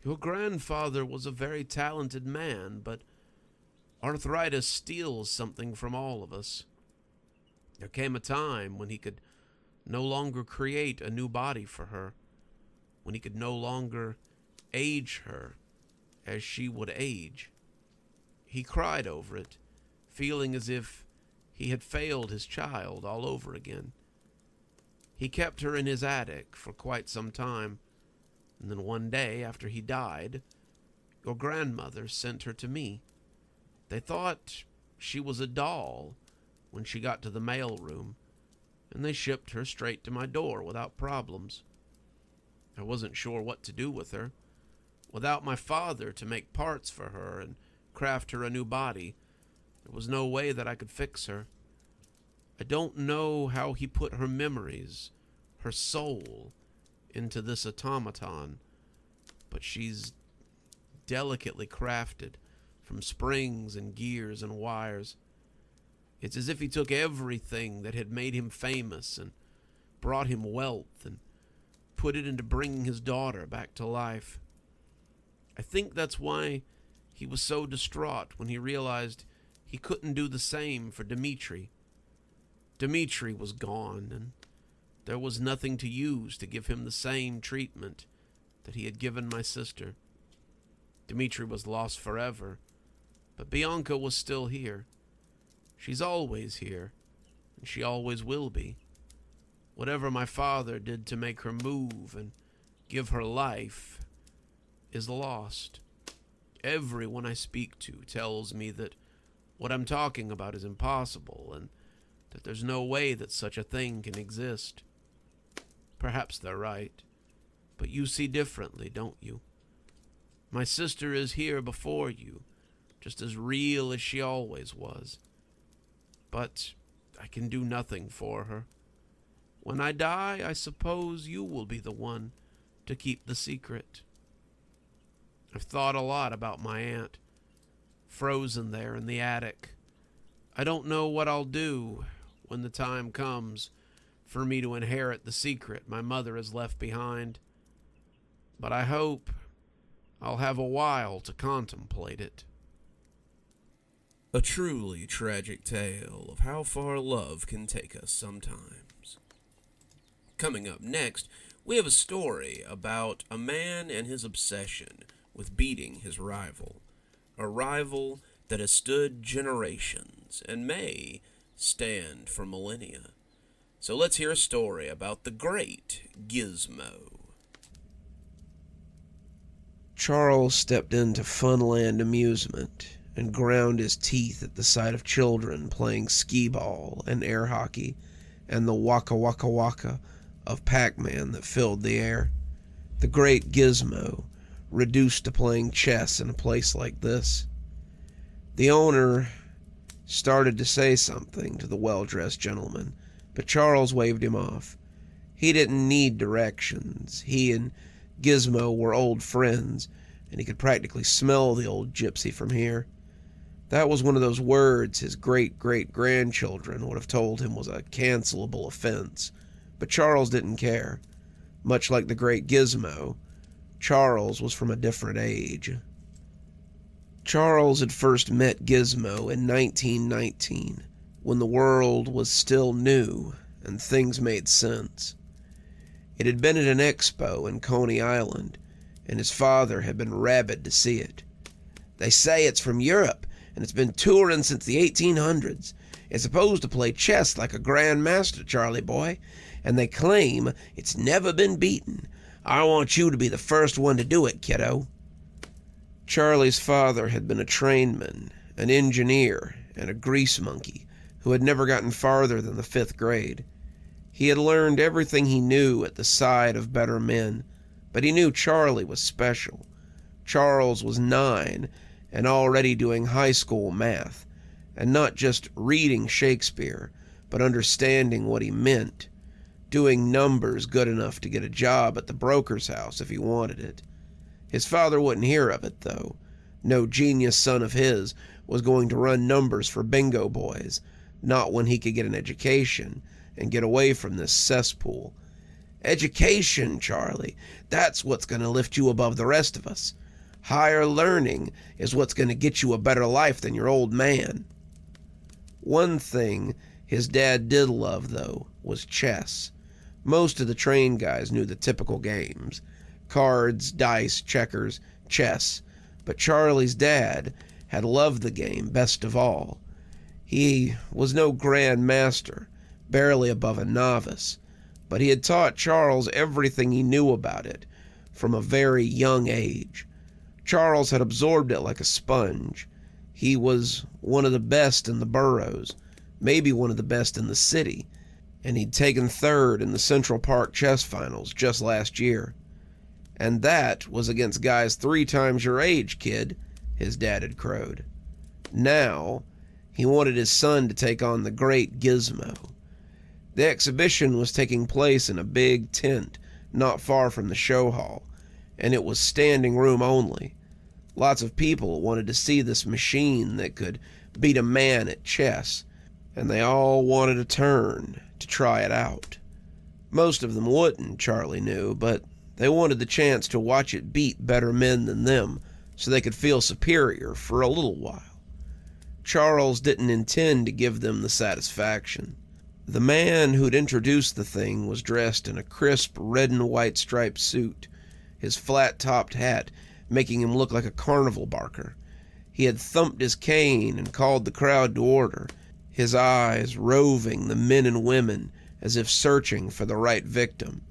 "Your grandfather was a very talented man, but arthritis steals something from all of us. There came a time when he could no longer create a new body for her, when he could no longer age her as she would age. He cried over it, feeling as if he had failed his child all over again. He kept her in his attic for quite some time, and then one day after he died, your grandmother sent her to me. They thought she was a doll when she got to the mail room, and they shipped her straight to my door without problems. I wasn't sure what to do with her. Without my father to make parts for her and craft her a new body, there was no way that I could fix her. I don't know how he put her memories, her soul, into this automaton, but she's delicately crafted from springs and gears and wires. It's as if he took everything that had made him famous and brought him wealth and put it into bringing his daughter back to life. I think that's why he was so distraught when he realized he couldn't do the same for Dimitri. Dimitri was gone, and there was nothing to use to give him the same treatment that he had given my sister. Dimitri was lost forever, but Bianca was still here. She's always here, and she always will be. Whatever my father did to make her move and give her life is lost. Everyone I speak to tells me that what I'm talking about is impossible, and that there's no way that such a thing can exist. Perhaps they're right, but you see differently, don't you? My sister is here before you, just as real as she always was. But I can do nothing for her. When I die, I suppose you will be the one to keep the secret. I've thought a lot about my aunt, frozen there in the attic. I don't know what I'll do when the time comes for me to inherit the secret my mother has left behind, but I hope I'll have a while to contemplate it. A truly tragic tale of how far love can take us sometimes. Coming up next, we have a story about a man and his obsession with beating his rival. A rival that has stood generations and may stand for millennia. So let's hear a story about the great Gizmo. Charles stepped into Funland Amusement and ground his teeth at the sight of children playing skee-ball and air hockey and the waka waka waka of Pac-Man that filled the air. The great Gizmo, reduced to playing chess in a place like this. The owner started to say something to the well-dressed gentleman, but Charles waved him off. He didn't need directions. He and Gizmo were old friends, and he could practically smell the old gypsy from here. That was one of those words his great-great-grandchildren would have told him was a cancelable offense. But Charles didn't care. Much like the great Gizmo, Charles was from a different age. Charles had first met Gizmo in 1919, when the world was still new and things made sense. It had been at an expo in Coney Island, and his father had been rabid to see it. "They say it's from Europe, and it's been touring since the 1800s. It's supposed to play chess like a grandmaster, Charlie boy, and they claim it's never been beaten. I want you to be the first one to do it, kiddo." Charlie's father had been a trainman, an engineer, and a grease monkey who had never gotten farther than the 5th grade. He had learned everything he knew at the side of better men, but he knew Charlie was special. Charles was 9 and already doing high school math, and not just reading Shakespeare, but understanding what he meant, doing numbers good enough to get a job at the broker's house if he wanted it. His father wouldn't hear of it, though. No genius son of his was going to run numbers for bingo boys, not when he could get an education and get away from this cesspool. Education, Charlie, that's what's going to lift you above the rest of us. Higher learning is what's going to get you a better life than your old man. One thing his dad did love, though, was chess. Most of the train guys knew the typical games: cards, dice, checkers, chess. But Charlie's dad had loved the game best of all. He was no grand master, barely above a novice, but he had taught Charles everything he knew about it from a very young age. Charles had absorbed it like a sponge. He was one of the best in the boroughs, maybe one of the best in the city, and he'd taken 3rd in the Central Park chess finals just last year. "And that was against guys 3 times your age, kid," his dad had crowed. Now, he wanted his son to take on the great Gizmo. The exhibition was taking place in a big tent not far from the show hall, and it was standing room only. Lots of people wanted to see this machine that could beat a man at chess, and they all wanted a turn to try it out. Most of them wouldn't, Charlie knew, but they wanted the chance to watch it beat better men than them so they could feel superior for a little while. Charles didn't intend to give them the satisfaction. The man who'd introduced the thing was dressed in a crisp red and white striped suit, his flat-topped hat making him look like a carnival barker. He had thumped his cane and called the crowd to order, his eyes roving the men and women as if searching for the right victim.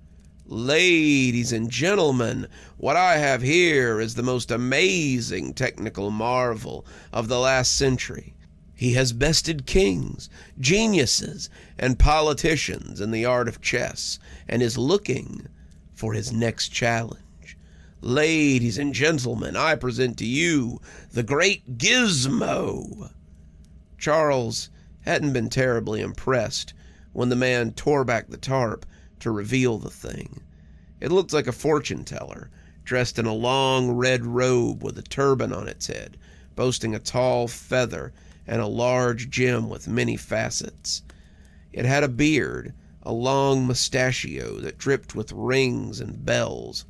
"Ladies and gentlemen, what I have here is the most amazing technical marvel of the last century. He has bested kings, geniuses, and politicians in the art of chess, and is looking for his next challenge. Ladies and gentlemen, I present to you the great Gizmo." Charles hadn't been terribly impressed when the man tore back the tarp to reveal the thing. It looked like a fortune teller, dressed in a long red robe with a turban on its head, boasting a tall feather and a large gem with many facets. It had a beard, a long mustachio that dripped with rings and bells,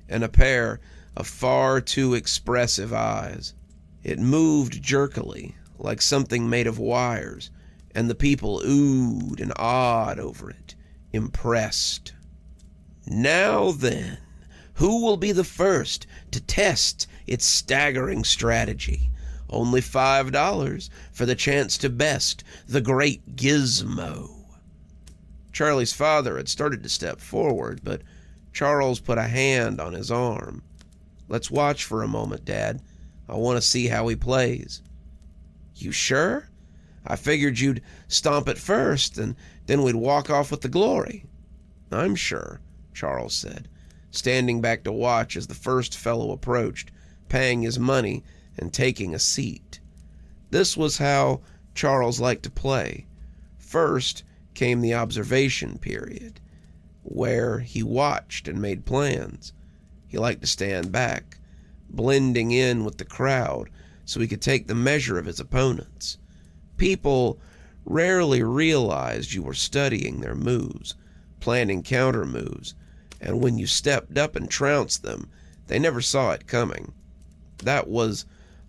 and a pair of far too expressive eyes. It moved jerkily, like something made of wires, and the people oohed and awed over it, impressed. "Now then, who will be the first to test its staggering strategy? Only $5 for the chance to best the great Gizmo." Charlie's father had started to step forward, but Charles put a hand on his arm. "Let's watch for a moment, Dad. I want to see how he plays." "You sure? I figured you'd stomp it first, and then we'd walk off with the glory." "I'm sure," Charles said, standing back to watch as the first fellow approached, paying his money and taking a seat. This was how Charles liked to play. First came the observation period. where he watched and made plans. He liked to stand back, blending in with the crowd so he could take the measure of his opponents. People rarely realized you were studying their moves, planning counter moves, and when you stepped up and trounced them, they never saw it coming. That was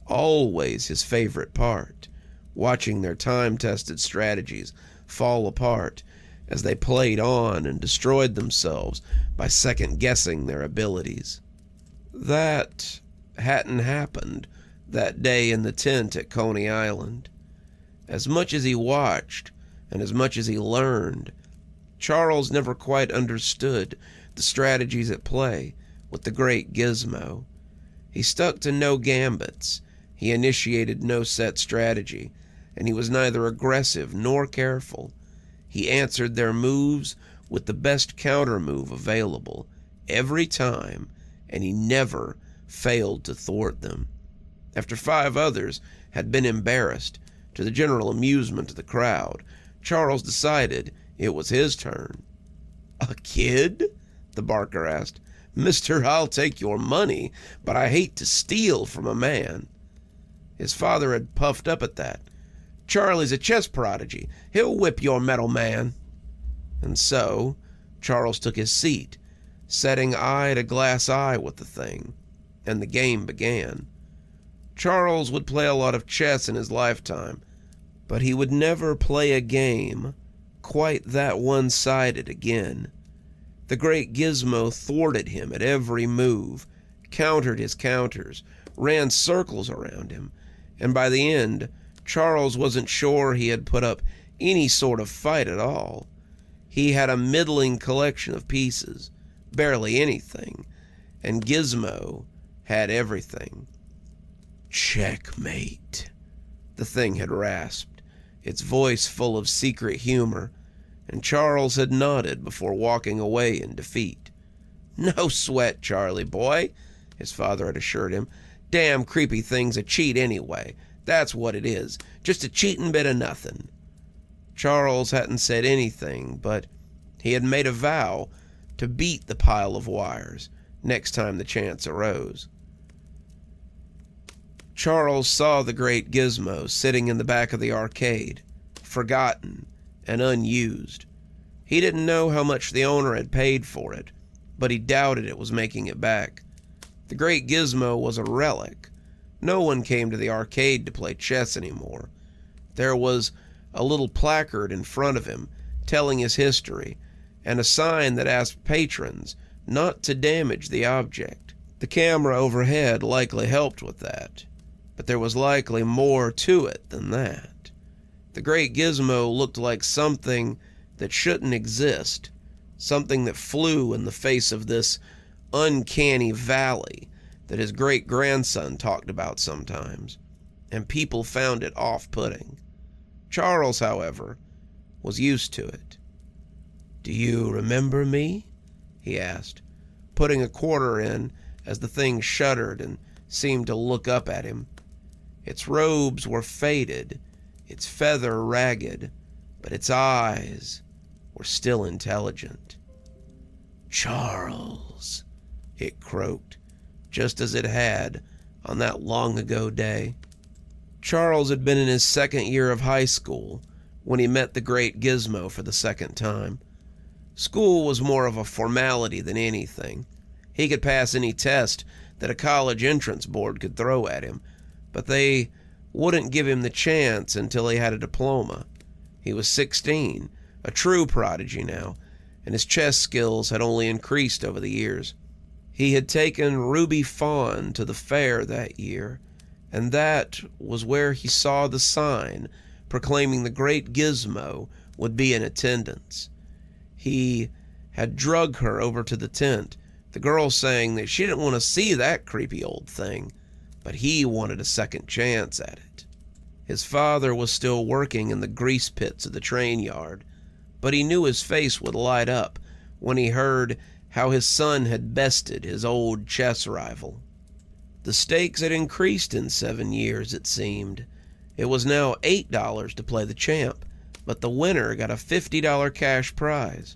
always his favorite part, watching their time-tested strategies fall apart as they played on and destroyed themselves by second-guessing their abilities. That hadn't happened that day in the tent at Coney Island. As much as he watched and as much as he learned, Charles never quite understood the strategies at play with the great Gizmo. He stuck to no gambits, he initiated no set strategy, and he was neither aggressive nor careful. He answered their moves with the best counter move available every time, and he never failed to thwart them. After 5 others had been embarrassed, to the general amusement of the crowd, Charles decided it was his turn. "A kid?" the barker asked. "Mister, I'll take your money, but I hate to steal from a man." His father had puffed up at that. "Charlie's a chess prodigy. He'll whip your metal man." And so Charles took his seat, setting eye to glass eye with the thing, and the game began. Charles would play a lot of chess in his lifetime, but he would never play a game quite that one-sided again. The great Gizmo thwarted him at every move, countered his counters, ran circles around him, and by the end, Charles wasn't sure he had put up any sort of fight at all. He had a middling collection of pieces, barely anything, and Gizmo had everything. "Checkmate," the thing had rasped, its voice full of secret humor, and Charles had nodded before walking away in defeat. "No sweat, Charlie boy," his father had assured him. "Damn creepy thing's a cheat anyway. That's what it is, just a cheatin' bit of nothing." Charles hadn't said anything, but he had made a vow to beat the pile of wires next time the chance arose. Charles saw the great Gizmo sitting in the back of the arcade, forgotten and unused. He didn't know how much the owner had paid for it, but he doubted it was making it back. The great Gizmo was a relic. No one came to the arcade to play chess anymore. There was a little placard in front of him telling his history, and a sign that asked patrons not to damage the object. The camera overhead likely helped with that, but there was likely more to it than that. The great Gizmo looked like something that shouldn't exist, something that flew in the face of this uncanny valley that his great-grandson talked about sometimes, and people found it off-putting. Charles, however, was used to it. "Do you remember me?" he asked, putting a quarter in as the thing shuddered and seemed to look up at him. Its robes were faded, its feather ragged, but its eyes were still intelligent. "Charles," it croaked, just as it had on that long-ago day. Charles had been in his 2nd year of high school when he met the great Gizmo for the 2nd time. School was more of a formality than anything. He could pass any test that a college entrance board could throw at him, but they wouldn't give him the chance until he had a diploma. He was 16, a true prodigy now, and his chess skills had only increased over the years. He had taken Ruby Fawn to the fair that year, and that was where he saw the sign proclaiming the great Gizmo would be in attendance. He had drugged her over to the tent, the girl saying that she didn't want to see that creepy old thing, but he wanted a second chance at it. His father was still working in the grease pits of the train yard, but he knew his face would light up when he heard how his son had bested his old chess rival. The stakes had increased in 7 years, it seemed. It was now $8 to play the champ, but the winner got a $50 cash prize.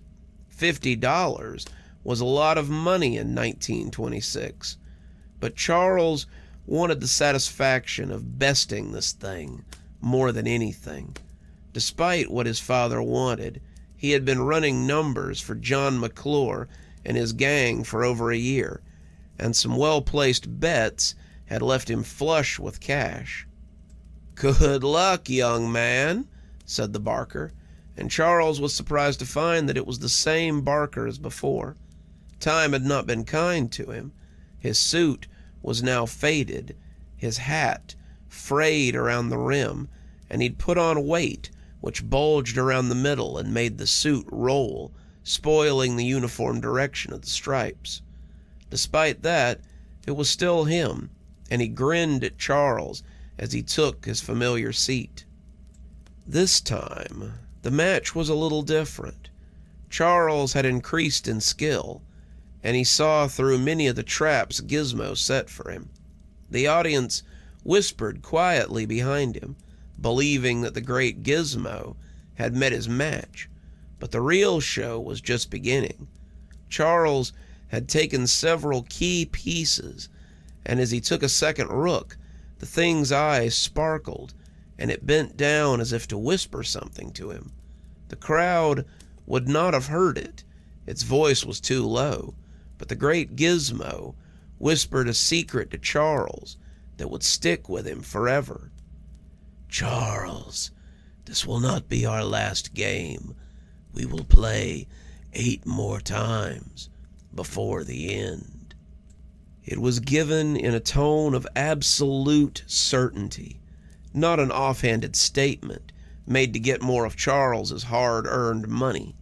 $50 was a lot of money in 1926, but Charles wanted the satisfaction of besting this thing more than anything. Despite what his father wanted, he had been running numbers for John McClure and his gang for over a year, and some well-placed bets had left him flush with cash. "Good luck, young man," said the barker, and Charles was surprised to find that it was the same barker as before. Time had not been kind to him. His suit was now faded, his hat frayed around the rim, and he'd put on weight which bulged around the middle and made the suit roll, spoiling the uniform direction of the stripes. Despite that, it was still him, and he grinned at Charles as he took his familiar seat. This time, the match was a little different. Charles had increased in skill, and he saw through many of the traps Gizmo set for him. The audience whispered quietly behind him, believing that the great Gizmo had met his match, but the real show was just beginning. Charles had taken several key pieces, and as he took a second look, the thing's eyes sparkled, and it bent down as if to whisper something to him. The crowd would not have heard it. Its voice was too low, but the great Gizmo whispered a secret to Charles that would stick with him forever. "Charles, this will not be our last game. We will play 8 more times before the end." It was given in a tone of absolute certainty, not an offhanded statement made to get more of Charles's hard-earned money.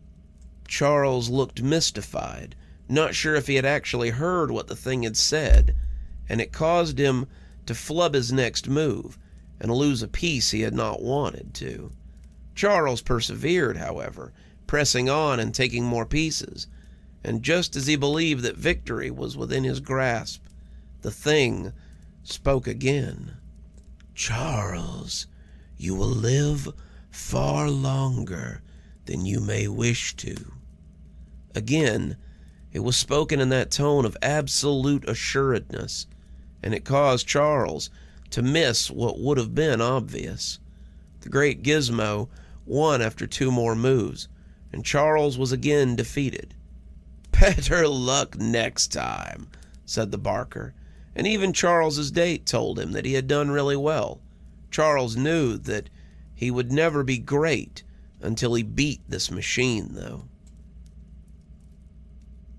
Charles looked mystified, not sure if he had actually heard what the thing had said, and it caused him to flub his next move and lose a piece he had not wanted to. Charles persevered, however, pressing on and taking more pieces, and just as he believed that victory was within his grasp, the thing spoke again. "Charles, you will live far longer than you may wish to." Again, it was spoken in that tone of absolute assuredness, and it caused Charles to miss what would have been obvious. The great Gizmo won after 2 more moves, and Charles was again defeated. "Better luck next time," said the barker, and even Charles's date told him that he had done really well. Charles knew that he would never be great until he beat this machine, though.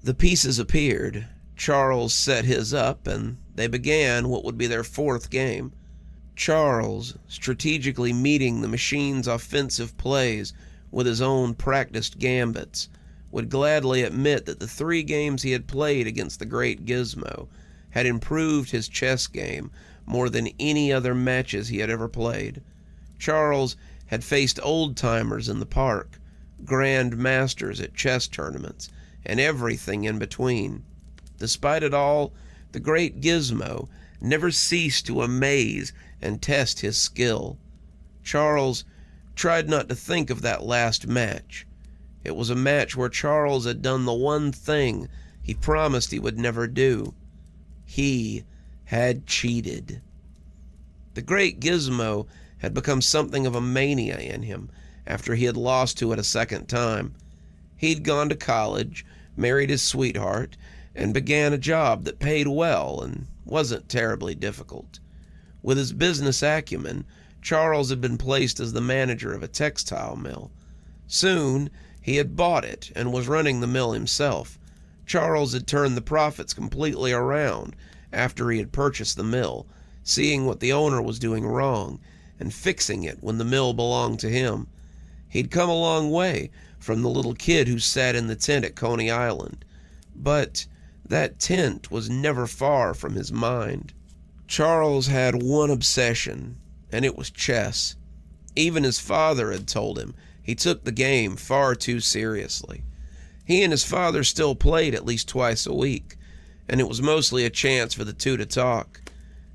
The pieces appeared. Charles set his up, and they began what would be their 4th game. Charles, strategically meeting the machine's offensive plays with his own practiced gambits, would gladly admit that the 3 games he had played against the great Gizmo had improved his chess game more than any other matches he had ever played. Charles had faced old-timers in the park, grand masters at chess tournaments, and everything in between. Despite it all, the great Gizmo never ceased to amaze and test his skill. Charles tried not to think of that last match. It was a match where Charles had done the one thing he promised he would never do. He had cheated. The great Gizmo had become something of a mania in him after he had lost to it a second time. He'd gone to college, married his sweetheart, and began a job that paid well and wasn't terribly difficult. With his business acumen, Charles had been placed as the manager of a textile mill. Soon, he had bought it and was running the mill himself. Charles had turned the profits completely around after he had purchased the mill, seeing what the owner was doing wrong and fixing it when the mill belonged to him. He'd come a long way from the little kid who sat in the tent at Coney Island, but that tent was never far from his mind. Charles had one obsession, and it was chess. Even his father had told him he took the game far too seriously. He and his father still played at least twice a week, and it was mostly a chance for the two to talk.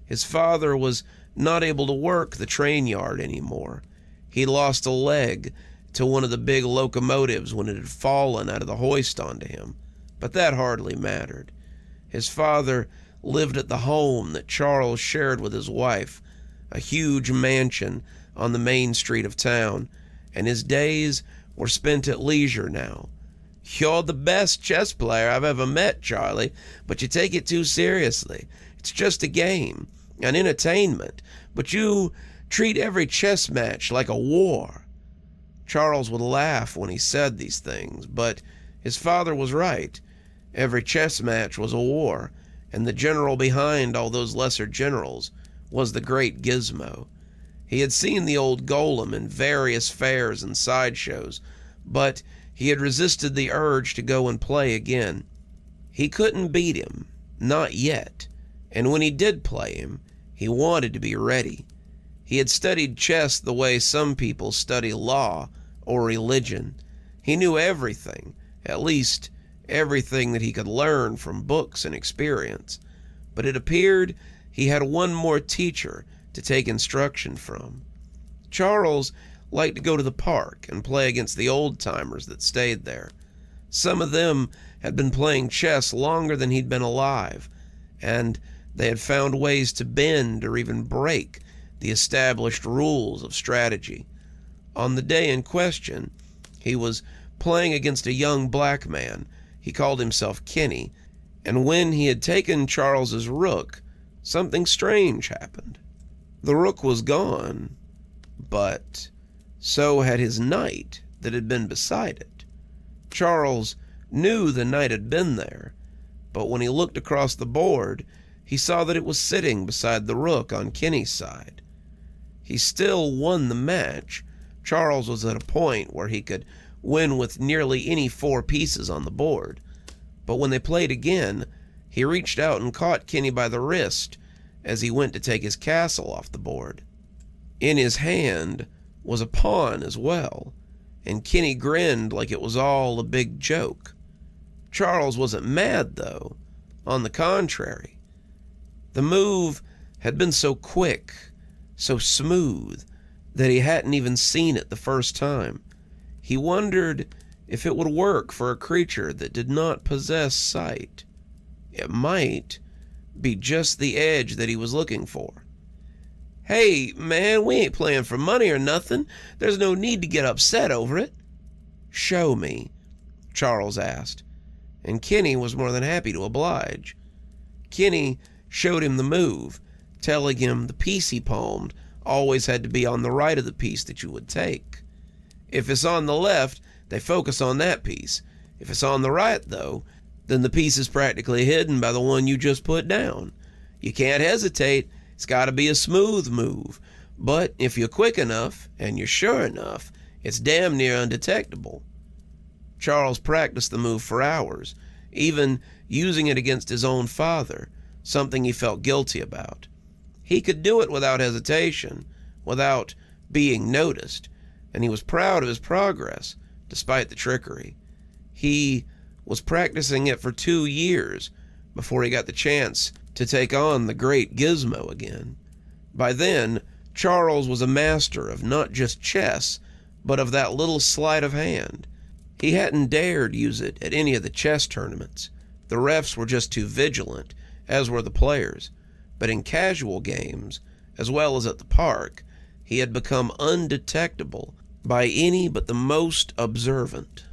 His father was not able to work the train yard anymore. He lost a leg to one of the big locomotives when it had fallen out of the hoist onto him, but that hardly mattered. His father lived at the home that Charles shared with his wife, a huge mansion on the main street of town, and his days were spent at leisure now. "You're the best chess player I've ever met, Charlie, but you take it too seriously. It's just a game, an entertainment, but you treat every chess match like a war." Charles would laugh when he said these things, but his father was right. Every chess match was a war, and the general behind all those lesser generals was the great Gizmo. He had seen the old golem in various fairs and sideshows, but he had resisted the urge to go and play again. He couldn't beat him, not yet, and when he did play him, he wanted to be ready. He had studied chess the way some people study law or religion. He knew everything, at least everything that he could learn from books and experience, but it appeared he had one more teacher to take instruction from. Charles liked to go to the park and play against the old-timers that stayed there. Some of them had been playing chess longer than he'd been alive, and they had found ways to bend or even break the established rules of strategy. On the day in question, he was playing against a young black man. He called himself Kenny, and when he had taken Charles's rook, something strange happened. The rook was gone, but so had his knight that had been beside it. Charles knew the knight had been there, but when he looked across the board, he saw that it was sitting beside the rook on Kenny's side. He still won the match. Charles was at a point where he could win with nearly any 4 pieces on the board, but when they played again, he reached out and caught Kenny by the wrist as he went to take his castle off the board. In his hand was a pawn as well, and Kenny grinned like it was all a big joke. Charles wasn't mad, though. On the contrary. The move had been so quick, so smooth, that he hadn't even seen it the first time. He wondered if it would work for a creature that did not possess sight. It might be just the edge that he was looking for. "Hey, man, we ain't playing for money or nothing. There's no need to get upset over it." "Show me," Charles asked, and Kenny was more than happy to oblige. Kenny showed him the move, telling him the piece he palmed always had to be on the right of the piece that you would take. If it's on the left, they focus on that piece. If it's on the right, though, then the piece is practically hidden by the one you just put down. You can't hesitate. It's got to be a smooth move. But if you're quick enough, and you're sure enough, it's damn near undetectable. Charles practiced the move for hours, even using it against his own father, something he felt guilty about. He could do it without hesitation, without being noticed, and he was proud of his progress, despite the trickery. He was practicing it for 2 years before he got the chance to take on the great Gizmo again. By then, Charles was a master of not just chess, but of that little sleight of hand. He hadn't dared use it at any of the chess tournaments. The refs were just too vigilant, as were the players. But in casual games, as well as at the park, he had become undetectable by any but the most observant.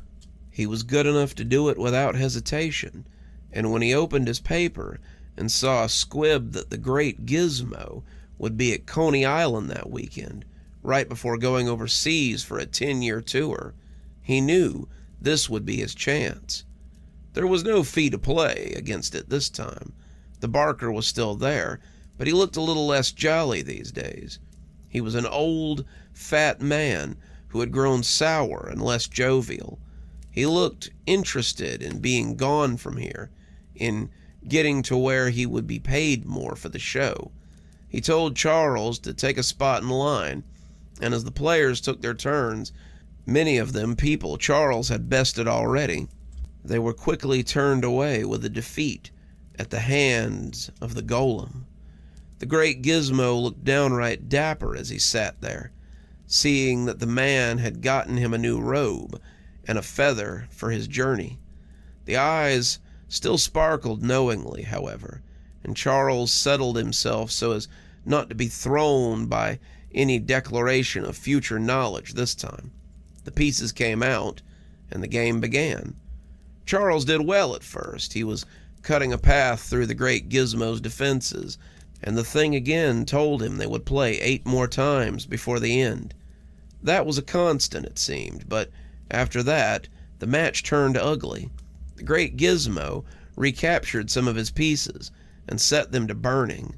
He was good enough to do it without hesitation, and when he opened his paper and saw a squib that the great Gizmo would be at Coney Island that weekend, right before going overseas for a 10-year tour, he knew this would be his chance. There was no fee to play against it this time. The barker was still there, but he looked a little less jolly these days. He was an old, fat man who had grown sour and less jovial. He looked interested in being gone from here, in getting to where he would be paid more for the show. He told Charles to take a spot in line, and as the players took their turns, many of them people Charles had bested already, they were quickly turned away with a defeat at the hands of the golem. The great Gizmo looked downright dapper as he sat there. seeing that the man had gotten him a new robe and a feather for his journey. The eyes still sparkled knowingly, however, and Charles settled himself so as not to be thrown by any declaration of future knowledge this time. The pieces came out, and the game began. Charles did well at first. He was cutting a path through the great Gizmo's defenses, and the thing again told him they would play 8 more times before the end. That was a constant, it seemed, but after that, the match turned ugly. The great Gizmo recaptured some of his pieces and set them to burning.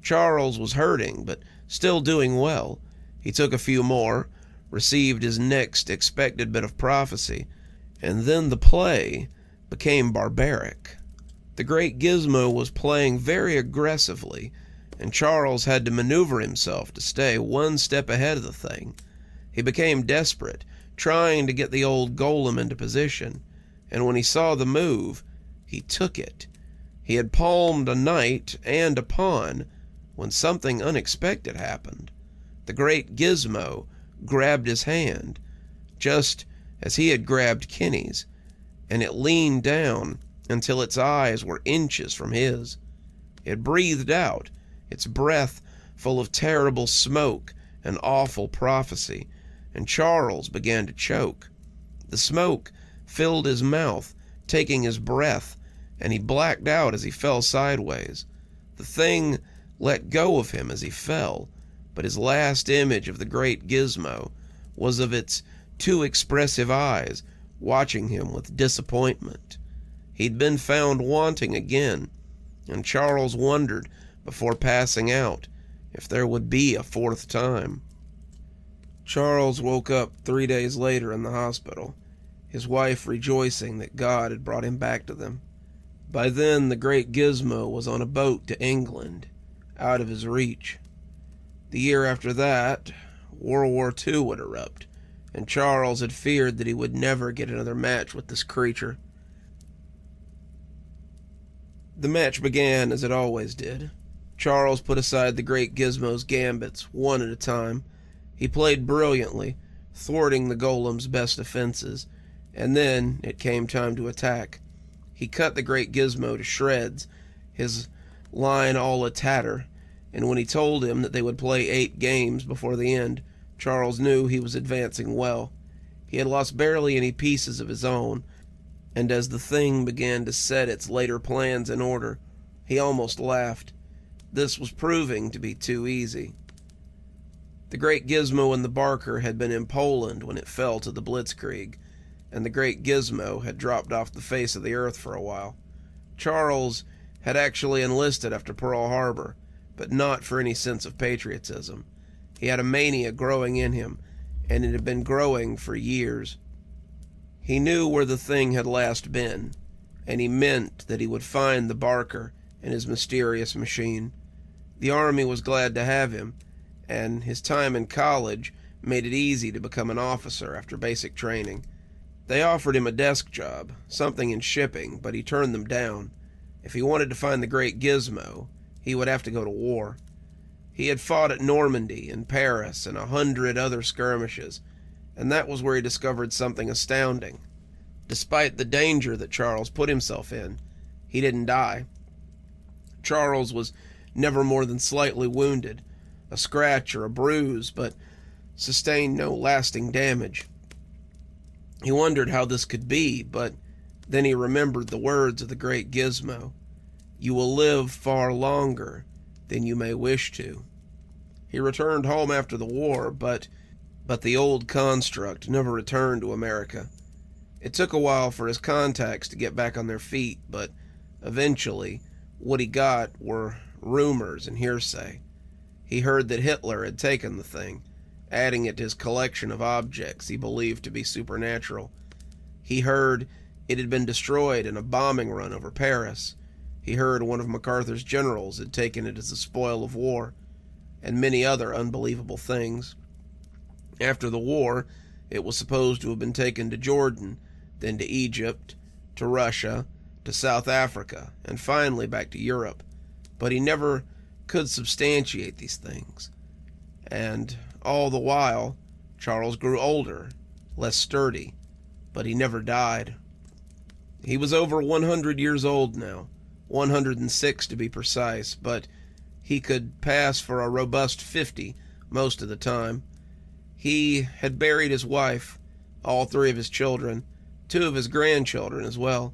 Charles was hurting, but still doing well. He took a few more, received his next expected bit of prophecy, and then the play became barbaric. The great Gizmo was playing very aggressively, and Charles had to maneuver himself to stay one step ahead of the thing. He became desperate, trying to get the old golem into position, and when he saw the move, he took it. He had palmed a knight and a pawn when something unexpected happened. The great Gizmo grabbed his hand, just as he had grabbed Kenny's, and it leaned down until its eyes were inches from his. It breathed out, its breath full of terrible smoke and awful prophecy, and Charles began to choke. The smoke filled his mouth, taking his breath, and he blacked out as he fell sideways. The thing let go of him as he fell, but his last image of the great Gizmo was of its 2 expressive eyes watching him with disappointment. He'd been found wanting again, and Charles wondered before passing out if there would be a 4th time. Charles woke up 3 days later in the hospital, his wife rejoicing that God had brought him back to them. By then, the great Gizmo was on a boat to England, out of his reach. The year after that, World War II would erupt, and Charles had feared that he would never get another match with this creature. The match began as it always did. Charles put aside the great Gizmo's gambits, one at a time. He played brilliantly, thwarting the golem's best defenses, and then it came time to attack. He cut the great Gizmo to shreds, his line all a tatter, and when he told him that they would play 8 games before the end, Charles knew he was advancing well. He had lost barely any pieces of his own, and as the thing began to set its later plans in order, he almost laughed. This was proving to be too easy. The great Gizmo and the Barker had been in Poland when it fell to the Blitzkrieg, and the great Gizmo had dropped off the face of the earth for a while. Charles had actually enlisted after Pearl Harbor, but not for any sense of patriotism. He had a mania growing in him, and it had been growing for years. He knew where the thing had last been, and he meant that he would find the Barker and his mysterious machine. The Army was glad to have him, and his time in college made it easy to become an officer after basic training. They offered him a desk job, something in shipping, but he turned them down. If he wanted to find the great Gizmo, he would have to go to war. He had fought at Normandy and Paris and 100 other skirmishes, and that was where he discovered something astounding. Despite the danger that Charles put himself in, he didn't die. Charles was never more than slightly wounded, a scratch or a bruise, but sustained no lasting damage. He wondered how this could be, but then he remembered the words of the great Gizmo. "You will live far longer than you may wish to." He returned home after the war, but the old construct never returned to America. It took a while for his contacts to get back on their feet, but eventually what he got were rumors and hearsay. He heard that Hitler had taken the thing, adding it to his collection of objects he believed to be supernatural. He heard it had been destroyed in a bombing run over Paris. He heard one of MacArthur's generals had taken it as a spoil of war, and many other unbelievable things. After the war, it was supposed to have been taken to Jordan, then to Egypt, to Russia, to South Africa, and finally back to Europe. But he never could substantiate these things. And all the while, Charles grew older, less sturdy, but he never died. He was over 100 years old now, 106 to be precise, but he could pass for a robust 50 most of the time. He had buried his wife, all 3 of his children, 2 of his grandchildren as well.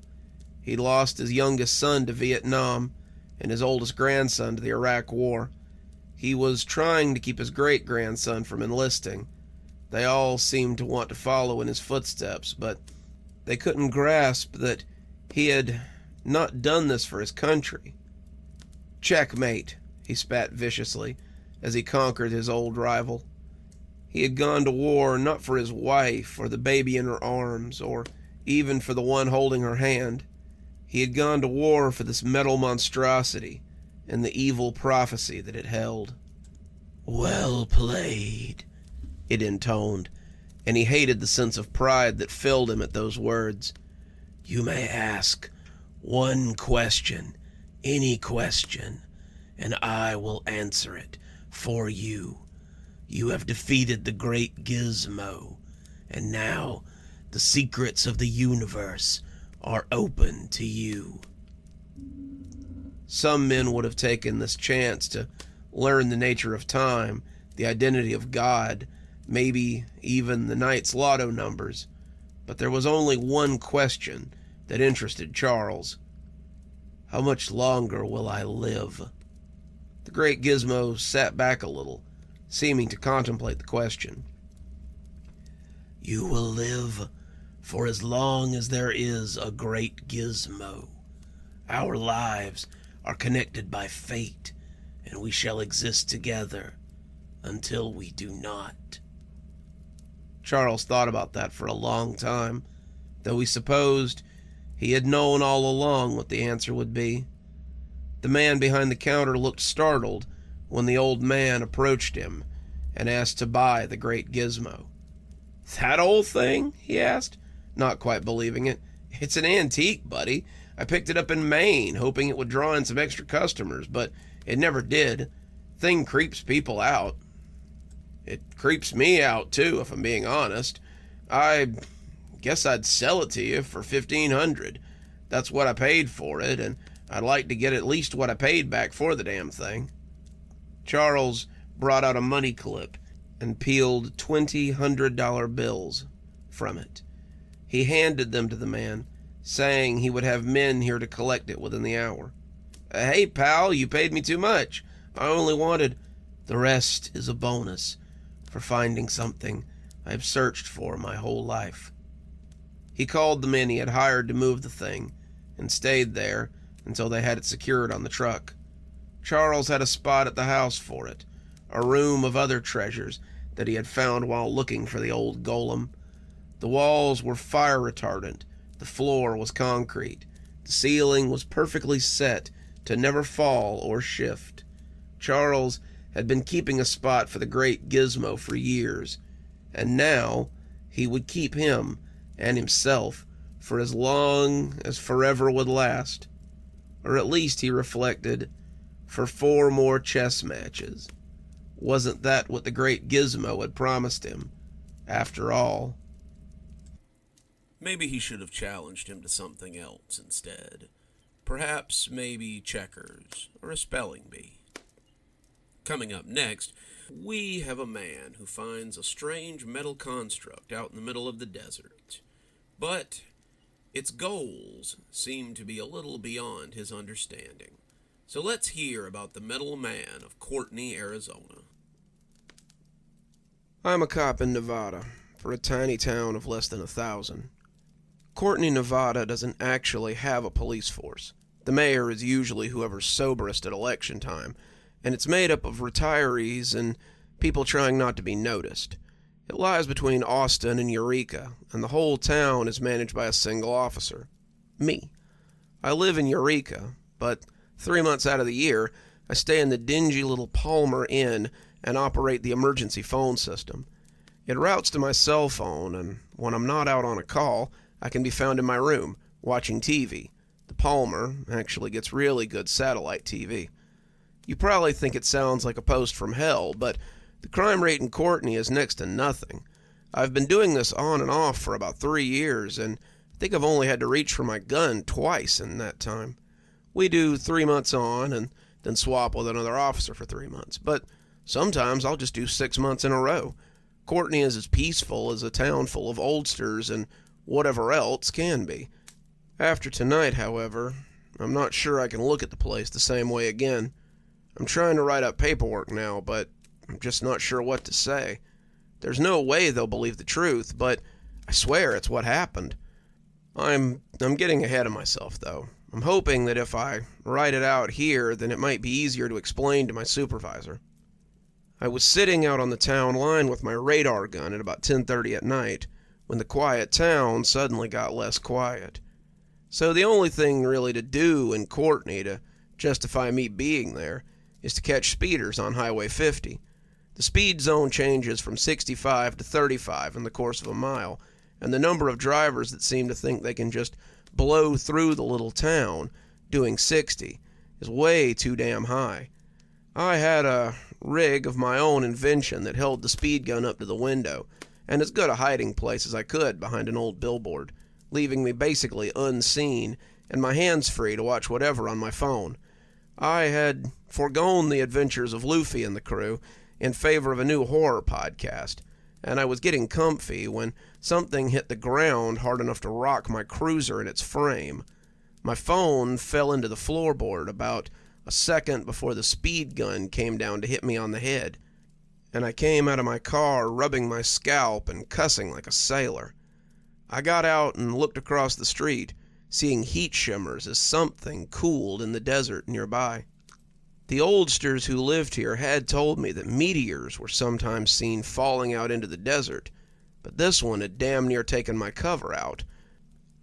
He'd lost his youngest son to Vietnam and his oldest grandson to the Iraq War. He was trying to keep his great-grandson from enlisting. They all seemed to want to follow in his footsteps, but they couldn't grasp that he had not done this for his country. Checkmate, he spat viciously as he conquered his old rival. He had gone to war not for his wife or the baby in her arms or even for the one holding her hand. He had gone to war for this metal monstrosity and the evil prophecy that it held. "Well played," it intoned, and he hated the sense of pride that filled him at those words. "You may ask one question, any question, and I will answer it for you. You have defeated the great Gizmo, and now the secrets of the universe are open to you." Some men would have taken this chance to learn the nature of time, the identity of God, maybe even the night's lotto numbers, but there was only one question that interested Charles. "How much longer will I live?" The great Gizmo sat back a little, seeming to contemplate the question. "You will live for as long as there is a great Gizmo. Our lives are connected by fate, and we shall exist together until we do not." Charles thought about that for a long time, though he supposed he had known all along what the answer would be. The man behind the counter looked startled when the old man approached him and asked to buy the great Gizmo. "That old thing?" he asked, not quite believing it. "It's an antique, buddy. I picked it up in Maine, hoping it would draw in some extra customers, but it never did. Thing creeps people out." "It creeps me out, too, if I'm being honest. I guess I'd sell it to you for $1,500. That's what I paid for it, and I'd like to get at least what I paid back for the damn thing." Charles brought out a money clip and peeled $2,000 bills from it. He handed them to the man, saying he would have men here to collect it within the hour. "Hey, pal, you paid me too much. I only wanted—" "The rest is a bonus for finding something I've searched for my whole life." He called the men he had hired to move the thing and stayed there until they had it secured on the truck. Charles had a spot at the house for it, a room of other treasures that he had found while looking for the old golem. The walls were fire retardant, the floor was concrete, the ceiling was perfectly set to never fall or shift. Charles had been keeping a spot for the great Gizmo for years, and now he would keep him and himself for as long as forever would last. Or at least, he reflected, for 4 more chess matches. Wasn't that what the great Gizmo had promised him, after all? Maybe he should have challenged him to something else instead. Perhaps maybe checkers or a spelling bee. Coming up next, we have a man who finds a strange metal construct out in the middle of the desert. But its goals seem to be a little beyond his understanding. So let's hear about the Metal Man of Courtney, Arizona. I'm a cop in Nevada, for a tiny town of less than 1,000. Courtney, Nevada doesn't actually have a police force. The mayor is usually whoever's soberest at election time, and it's made up of retirees and people trying not to be noticed. It lies between Austin and Eureka, and the whole town is managed by a single officer. Me. I live in Eureka, but 3 months out of the year, I stay in the dingy little Palmer Inn and operate the emergency phone system. It routes to my cell phone, and when I'm not out on a call, I can be found in my room, watching TV. The Palmer actually gets really good satellite TV. You probably think it sounds like a post from hell, but the crime rate in Courtney is next to nothing. I've been doing this on and off for about 3 years, and I think I've only had to reach for my gun twice in that time. We do 3 months on and then swap with another officer for 3 months, but sometimes I'll just do 6 months in a row. Courtney is as peaceful as a town full of oldsters and whatever else can be. After tonight, however, I'm not sure I can look at the place the same way again. I'm trying to write up paperwork now, but I'm just not sure what to say. There's no way they'll believe the truth, but I swear it's what happened. I'm getting ahead of myself, though. I'm hoping that if I write it out here, then it might be easier to explain to my supervisor. I was sitting out on the town line with my radar gun at about 10:30 at night, when the quiet town suddenly got less quiet. So the only thing really to do in Courtney to justify me being there is to catch speeders on Highway 50. The speed zone changes from 65 to 35 in the course of a mile, and the number of drivers that seem to think they can just blow through the little town doing 60 is way too damn high. I had a rig of my own invention that held the speed gun up to the window, and as good a hiding place as I could behind an old billboard, leaving me basically unseen and my hands free to watch whatever on my phone. I had foregone the adventures of Luffy and the crew in favor of a new horror podcast, and I was getting comfy when something hit the ground hard enough to rock my cruiser in its frame. My phone fell into the floorboard about a second before the speed gun came down to hit me on the head, and I came out of my car rubbing my scalp and cussing like a sailor. I got out and looked across the street, seeing heat shimmers as something cooled in the desert nearby. The oldsters who lived here had told me that meteors were sometimes seen falling out into the desert, but this one had damn near taken my cover out.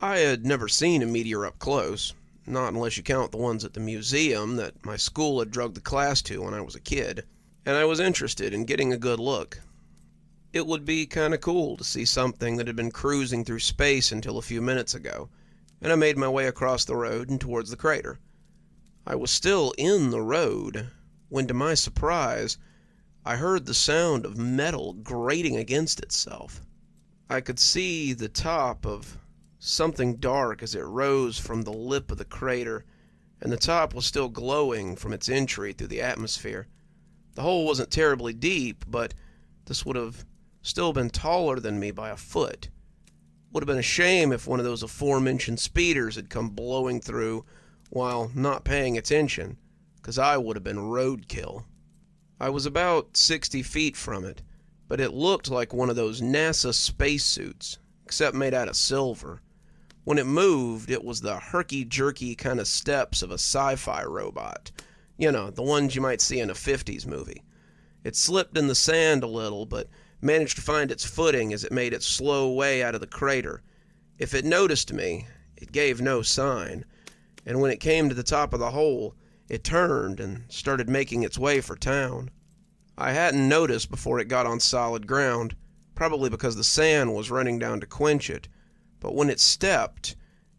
I had never seen a meteor up close, not unless you count the ones at the museum that my school had drugged the class to when I was a kid, and I was interested in getting a good look. It would be kinda cool to see something that had been cruising through space until a few minutes ago, and I made my way across the road and towards the crater. I was still in the road when, to my surprise, I heard the sound of metal grating against itself. I could see the top of something dark as it rose from the lip of the crater, and the top was still glowing from its entry through the atmosphere. The hole wasn't terribly deep, but this would have still been taller than me by a foot. Would have been a shame if one of those aforementioned speeders had come blowing through while not paying attention, 'cause I would have been roadkill. I was about 60 feet from it, but it looked like one of those NASA spacesuits, except made out of silver. When it moved, it was the herky-jerky kind of steps of a sci-fi robot. You know, the ones you might see in a 50s movie. It slipped in the sand a little, but managed to find its footing as it made its slow way out of the crater. If it noticed me, it gave no sign, and when it came to the top of the hole, it turned and started making its way for town. I hadn't noticed before it got on solid ground, probably because the sand was running down to quench it, but when it stepped,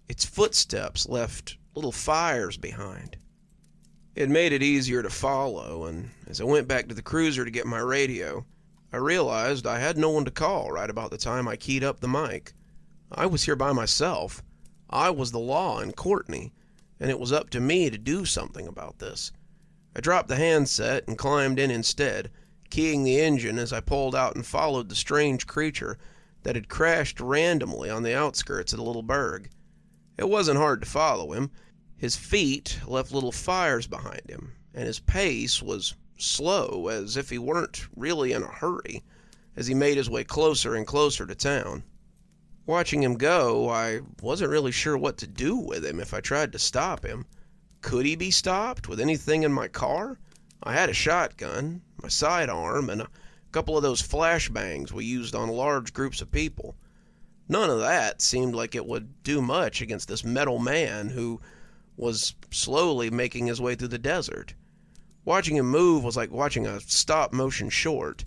its footsteps left little fires behind. It made it easier to follow, and as I went back to the cruiser to get my radio, I realized I had no one to call right about the time I keyed up the mic. I was here by myself. I was the law in Courtney, and it was up to me to do something about this. I dropped the handset and climbed in instead, keying the engine as I pulled out and followed the strange creature that had crashed randomly on the outskirts of the little burg. It wasn't hard to follow him. His feet left little fires behind him, and his pace was slow, as if he weren't really in a hurry, as he made his way closer and closer to town. Watching him go, I wasn't really sure what to do with him if I tried to stop him. Could he be stopped with anything in my car? I had a shotgun, my sidearm, and a couple of those flashbangs we used on large groups of people. None of that seemed like it would do much against this metal man who was slowly making his way through the desert. Watching him move was like watching a stop-motion short.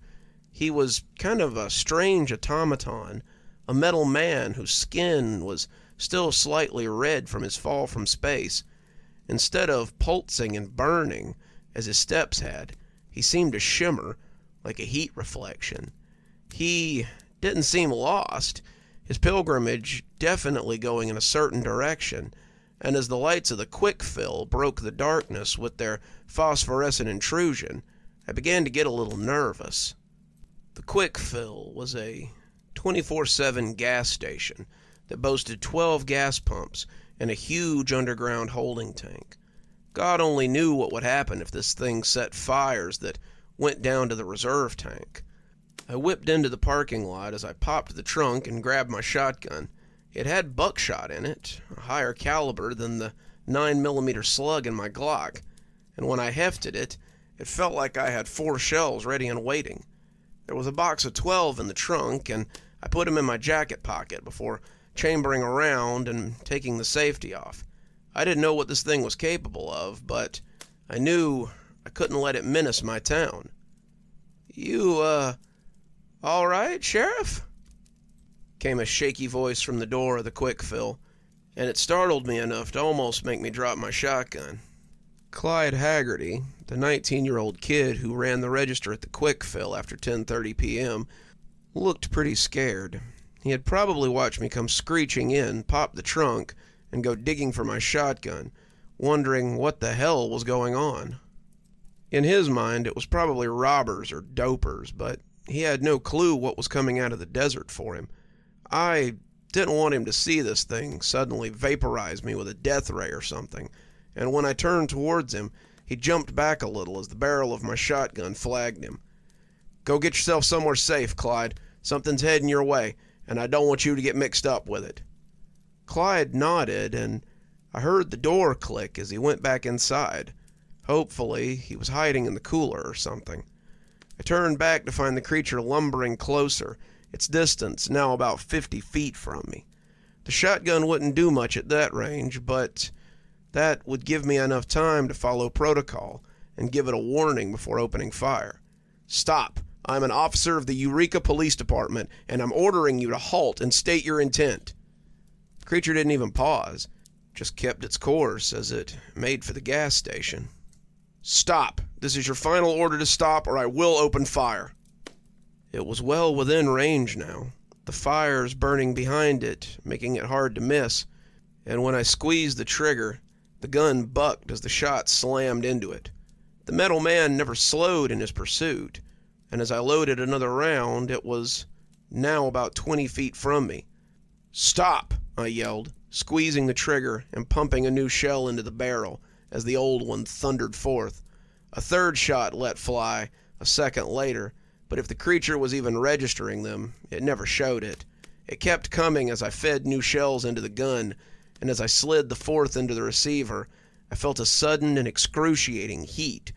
He was kind of a strange automaton, a metal man whose skin was still slightly red from his fall from space. Instead of pulsing and burning, as his steps had, he seemed to shimmer like a heat reflection. He didn't seem lost, his pilgrimage definitely going in a certain direction, and as the lights of the quick fill broke the darkness with their phosphorescent intrusion, I began to get a little nervous. The quick fill was a 24/7 gas station that boasted 12 gas pumps and a huge underground holding tank. God only knew what would happen if this thing set fires that went down to the reserve tank. I whipped into the parking lot as I popped the trunk and grabbed my shotgun. It had buckshot in it, a higher caliber than the 9mm slug in my Glock, and when I hefted it, it felt like I had 4 shells ready and waiting. There was a box of 12 in the trunk, and I put them in my jacket pocket before chambering around and taking the safety off. I didn't know what this thing was capable of, but I knew I couldn't let it menace my town. "You, all right, Sheriff?" came a shaky voice from the door of the quick fill, and it startled me enough to almost make me drop my shotgun. Clyde Haggerty, the 19-year-old kid who ran the register at the quick fill after 10:30 p.m., looked pretty scared. He had probably watched me come screeching in, pop the trunk, and go digging for my shotgun, wondering what the hell was going on. In his mind, it was probably robbers or dopers, but he had no clue what was coming out of the desert for him. I didn't want him to see this thing suddenly vaporize me with a death ray or something, and when I turned towards him, he jumped back a little as the barrel of my shotgun flagged him. "Go get yourself somewhere safe, Clyde. Something's heading your way, and I don't want you to get mixed up with it." Clyde nodded, and I heard the door click as he went back inside. Hopefully, he was hiding in the cooler or something. I turned back to find the creature lumbering closer, its distance now about 50 feet from me. The shotgun wouldn't do much at that range, but that would give me enough time to follow protocol and give it a warning before opening fire. "Stop! I'm an officer of the Eureka Police Department, and I'm ordering you to halt and state your intent." The creature didn't even pause, just kept its course as it made for the gas station. "Stop! This is your final order to stop, or I will open fire." It was well within range now, the fires burning behind it, making it hard to miss, and when I squeezed the trigger, the gun bucked as the shot slammed into it. The metal man never slowed in his pursuit, and as I loaded another round, it was now about 20 feet from me. "Stop!" I yelled, squeezing the trigger and pumping a new shell into the barrel as the old one thundered forth. A third shot let fly a second later, but if the creature was even registering them, it never showed it. It kept coming as I fed new shells into the gun, and as I slid the fourth into the receiver, I felt a sudden and excruciating heat.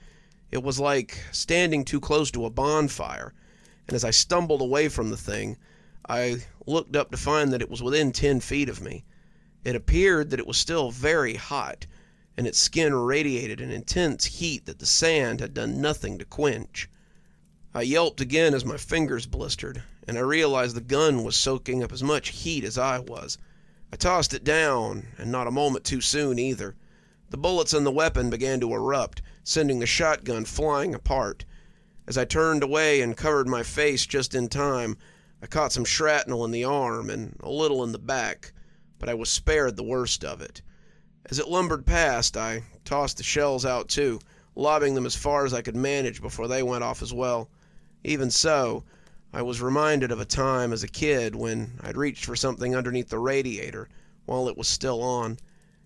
It was like standing too close to a bonfire, and as I stumbled away from the thing, I looked up to find that it was within 10 feet of me. It appeared that it was still very hot, and its skin radiated an intense heat that the sand had done nothing to quench. I yelped again as my fingers blistered, and I realized the gun was soaking up as much heat as I was. I tossed it down, and not a moment too soon either. The bullets in the weapon began to erupt, sending the shotgun flying apart. As I turned away and covered my face just in time, I caught some shrapnel in the arm and a little in the back, but I was spared the worst of it. As it lumbered past, I tossed the shells out too, lobbing them as far as I could manage before they went off as well. Even so, I was reminded of a time as a kid when I'd reached for something underneath the radiator while it was still on.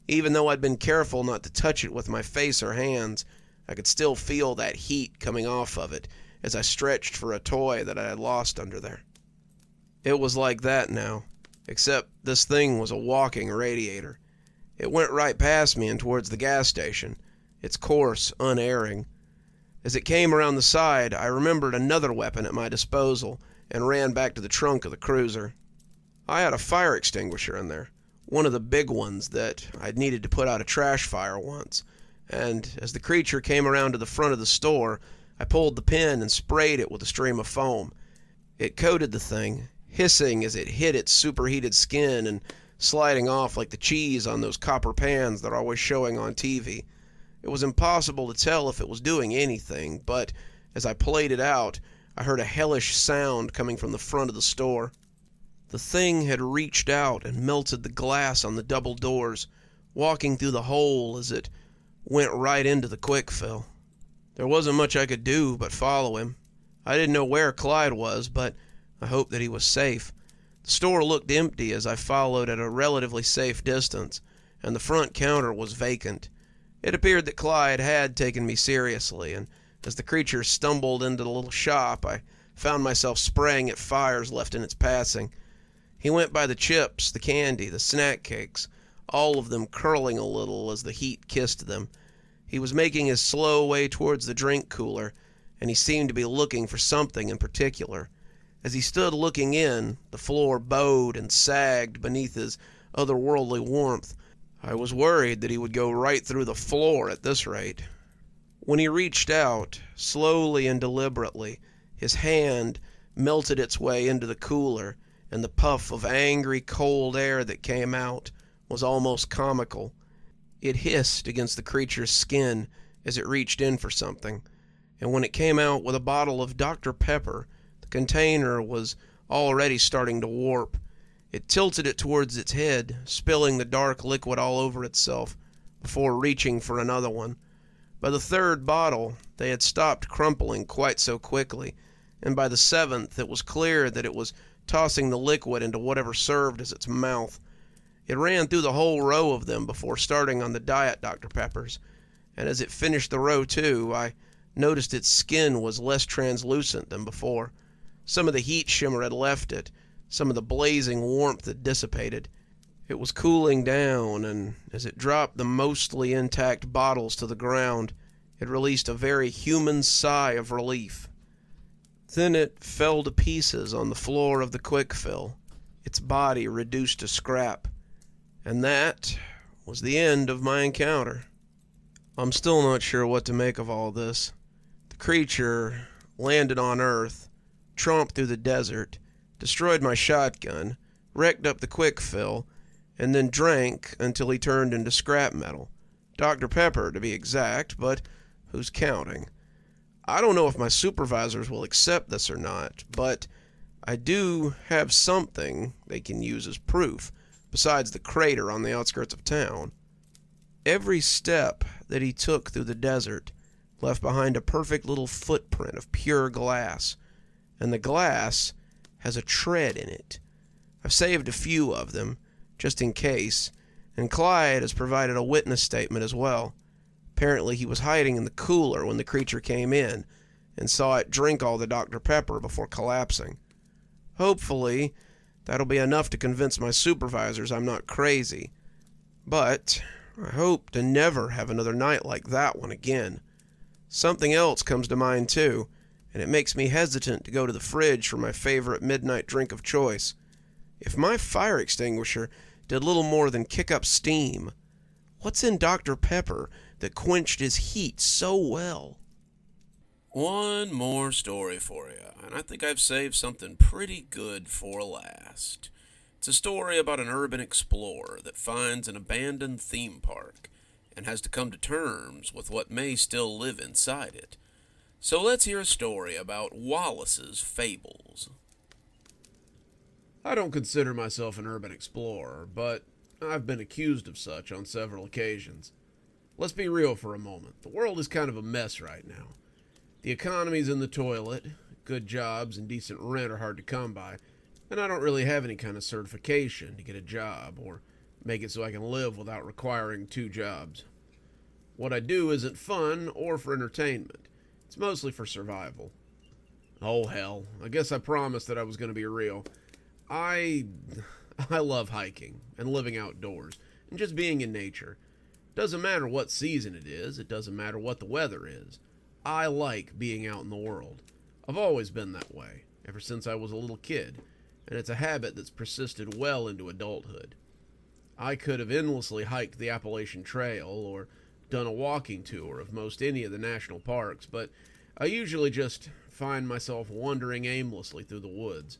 Even though I'd been careful not to touch it with my face or hands, I could still feel that heat coming off of it as I stretched for a toy that I had lost under there. It was like that now, except this thing was a walking radiator. It went right past me and towards the gas station, its course unerring. As it came around the side, I remembered another weapon at my disposal and ran back to the trunk of the cruiser. I had a fire extinguisher in there, one of the big ones that I'd needed to put out a trash fire once, and as the creature came around to the front of the store, I pulled the pin and sprayed it with a stream of foam. It coated the thing, hissing as it hit its superheated skin and sliding off like the cheese on those copper pans that are always showing on TV. It was impossible to tell if it was doing anything, but as I played it out, I heard a hellish sound coming from the front of the store. The thing had reached out and melted the glass on the double doors, walking through the hole as it went right into the quick fill. There wasn't much I could do but follow him. I didn't know where Clyde was, but I hoped that he was safe. The store looked empty as I followed at a relatively safe distance, and the front counter was vacant. It appeared that Clyde had taken me seriously, and as the creature stumbled into the little shop, I found myself spraying at fires left in its passing. He went by the chips, the candy, the snack cakes, all of them curling a little as the heat kissed them. He was making his slow way towards the drink cooler, and he seemed to be looking for something in particular. As he stood looking in, the floor bowed and sagged beneath his otherworldly warmth. I was worried that he would go right through the floor at this rate. When he reached out, slowly and deliberately, his hand melted its way into the cooler, and the puff of angry, cold air that came out was almost comical. It hissed against the creature's skin as it reached in for something, and when it came out with a bottle of Dr. Pepper, the container was already starting to warp. It tilted it towards its head, spilling the dark liquid all over itself, before reaching for another one. By the third bottle, they had stopped crumpling quite so quickly, and by the seventh it was clear that it was tossing the liquid into whatever served as its mouth. It ran through the whole row of them before starting on the Diet Dr. Peppers, and as it finished the row too, I noticed its skin was less translucent than before. Some of the heat shimmer had left it, some of the blazing warmth had dissipated. It was cooling down, and as it dropped the mostly intact bottles to the ground, it released a very human sigh of relief. Then it fell to pieces on the floor of the quick fill, its body reduced to scrap. And that was the end of my encounter. I'm still not sure what to make of all this. The creature landed on Earth, tromped through the desert, destroyed my shotgun, wrecked up the quick fill, and then drank until he turned into scrap metal. Dr. Pepper, to be exact, but who's counting? I don't know if my supervisors will accept this or not, but I do have something they can use as proof, besides the crater on the outskirts of town. Every step that he took through the desert left behind a perfect little footprint of pure glass, and the glass has a tread in it. I've saved a few of them, just in case, and Clyde has provided a witness statement as well. Apparently he was hiding in the cooler when the creature came in, and saw it drink all the Dr. Pepper before collapsing. Hopefully, that'll be enough to convince my supervisors I'm not crazy. But I hope to never have another night like that one again. Something else comes to mind too, and it makes me hesitant to go to the fridge for my favorite midnight drink of choice. If my fire extinguisher did little more than kick up steam, what's in Dr. Pepper that quenched his heat so well? One more story for you, and I think I've saved something pretty good for last. It's a story about an urban explorer that finds an abandoned theme park and has to come to terms with what may still live inside it. So let's hear a story about Wallace's Fables. I don't consider myself an urban explorer, but I've been accused of such on several occasions. Let's be real for a moment. The world is kind of a mess right now. The economy's in the toilet, good jobs and decent rent are hard to come by, and I don't really have any kind of certification to get a job or make it so I can live without requiring 2 jobs. What I do isn't fun or for entertainment. It's mostly for survival. Oh hell, I guess I promised that I was going to be real. I love hiking and living outdoors and just being in nature. Doesn't matter what season it is, it doesn't matter what the weather is. I like being out in the world. I've always been that way, ever since I was a little kid, and it's a habit that's persisted well into adulthood. I could have endlessly hiked the Appalachian Trail or done a walking tour of most any of the national parks, but I usually just find myself wandering aimlessly through the woods.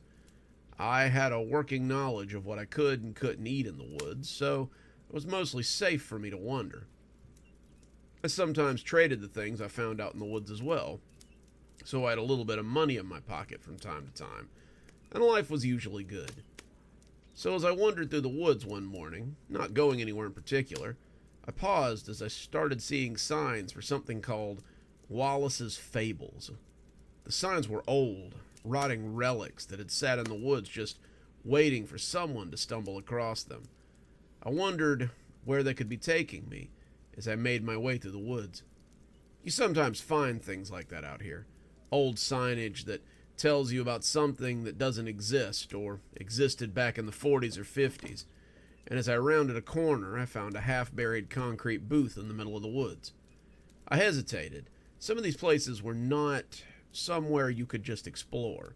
I had a working knowledge of what I could and couldn't eat in the woods, so it was mostly safe for me to wander. I sometimes traded the things I found out in the woods as well. so I had a little bit of money in my pocket from time to time, and life was usually good. So as I wandered through the woods one morning, not going anywhere in particular, I paused as I started seeing signs for something called Wallace's Fables. The signs were old, rotting relics that had sat in the woods just waiting for someone to stumble across them. I wondered where they could be taking me as I made my way through the woods. You sometimes find things like that out here. Old signage that tells you about something that doesn't exist or existed back in the 40s or 50s. And as I rounded a corner, I found a half-buried concrete booth in the middle of the woods. I hesitated. Some of these places were not somewhere you could just explore.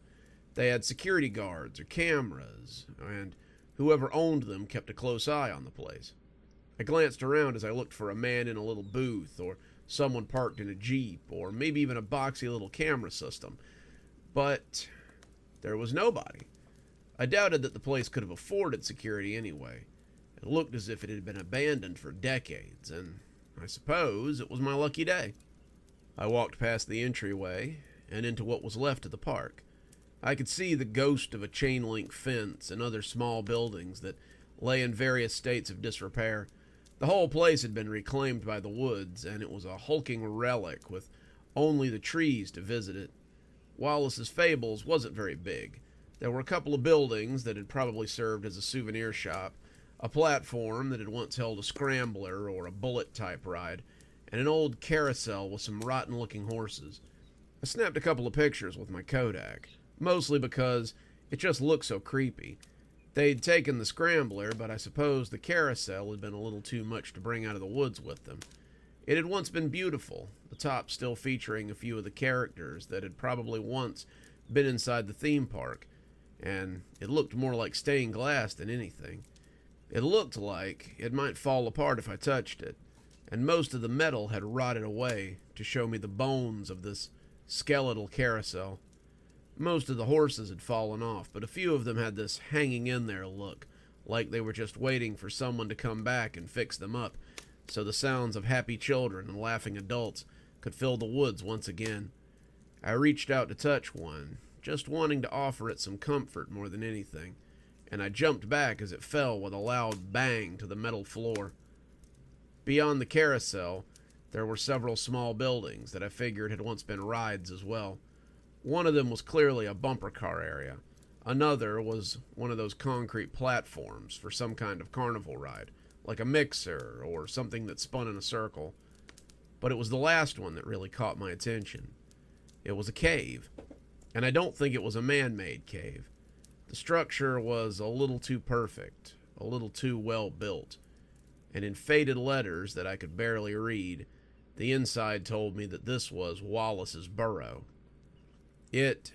They had security guards or cameras, and whoever owned them kept a close eye on the place. I glanced around as I looked for a man in a little booth, or someone parked in a Jeep, or maybe even a boxy little camera system. But there was nobody. I doubted that the place could have afforded security anyway. It looked as if it had been abandoned for decades, and I suppose it was my lucky day. I walked past the entryway and into what was left of the park. I could see the ghost of a chain-link fence and other small buildings that lay in various states of disrepair. The whole place had been reclaimed by the woods, and it was a hulking relic with only the trees to visit it. Wallace's Fables wasn't very big. There were a couple of buildings that had probably served as a souvenir shop, a platform that had once held a scrambler or a bullet-type ride, and an old carousel with some rotten-looking horses. I snapped a couple of pictures with my Kodak, mostly because it just looked so creepy. They'd taken the scrambler, but I suppose the carousel had been a little too much to bring out of the woods with them. It had once been beautiful, the top still featuring a few of the characters that had probably once been inside the theme park, and it looked more like stained glass than anything. It looked like it might fall apart if I touched it, and most of the metal had rotted away to show me the bones of this skeletal carousel. Most of the horses had fallen off, but a few of them had this hanging in there look, like they were just waiting for someone to come back and fix them up, so the sounds of happy children and laughing adults could fill the woods once again. I reached out to touch one, just wanting to offer it some comfort more than anything, and I jumped back as it fell with a loud bang to the metal floor. Beyond the carousel, there were several small buildings that I figured had once been rides as well. One of them was clearly a bumper car area. Another was one of those concrete platforms for some kind of carnival ride, like a mixer or something that spun in a circle. But it was the last one that really caught my attention. It was a cave, and I don't think it was a man-made cave. The structure was a little too perfect, a little too well built, and in faded letters that I could barely read, the inside told me that this was Wallace's burrow. It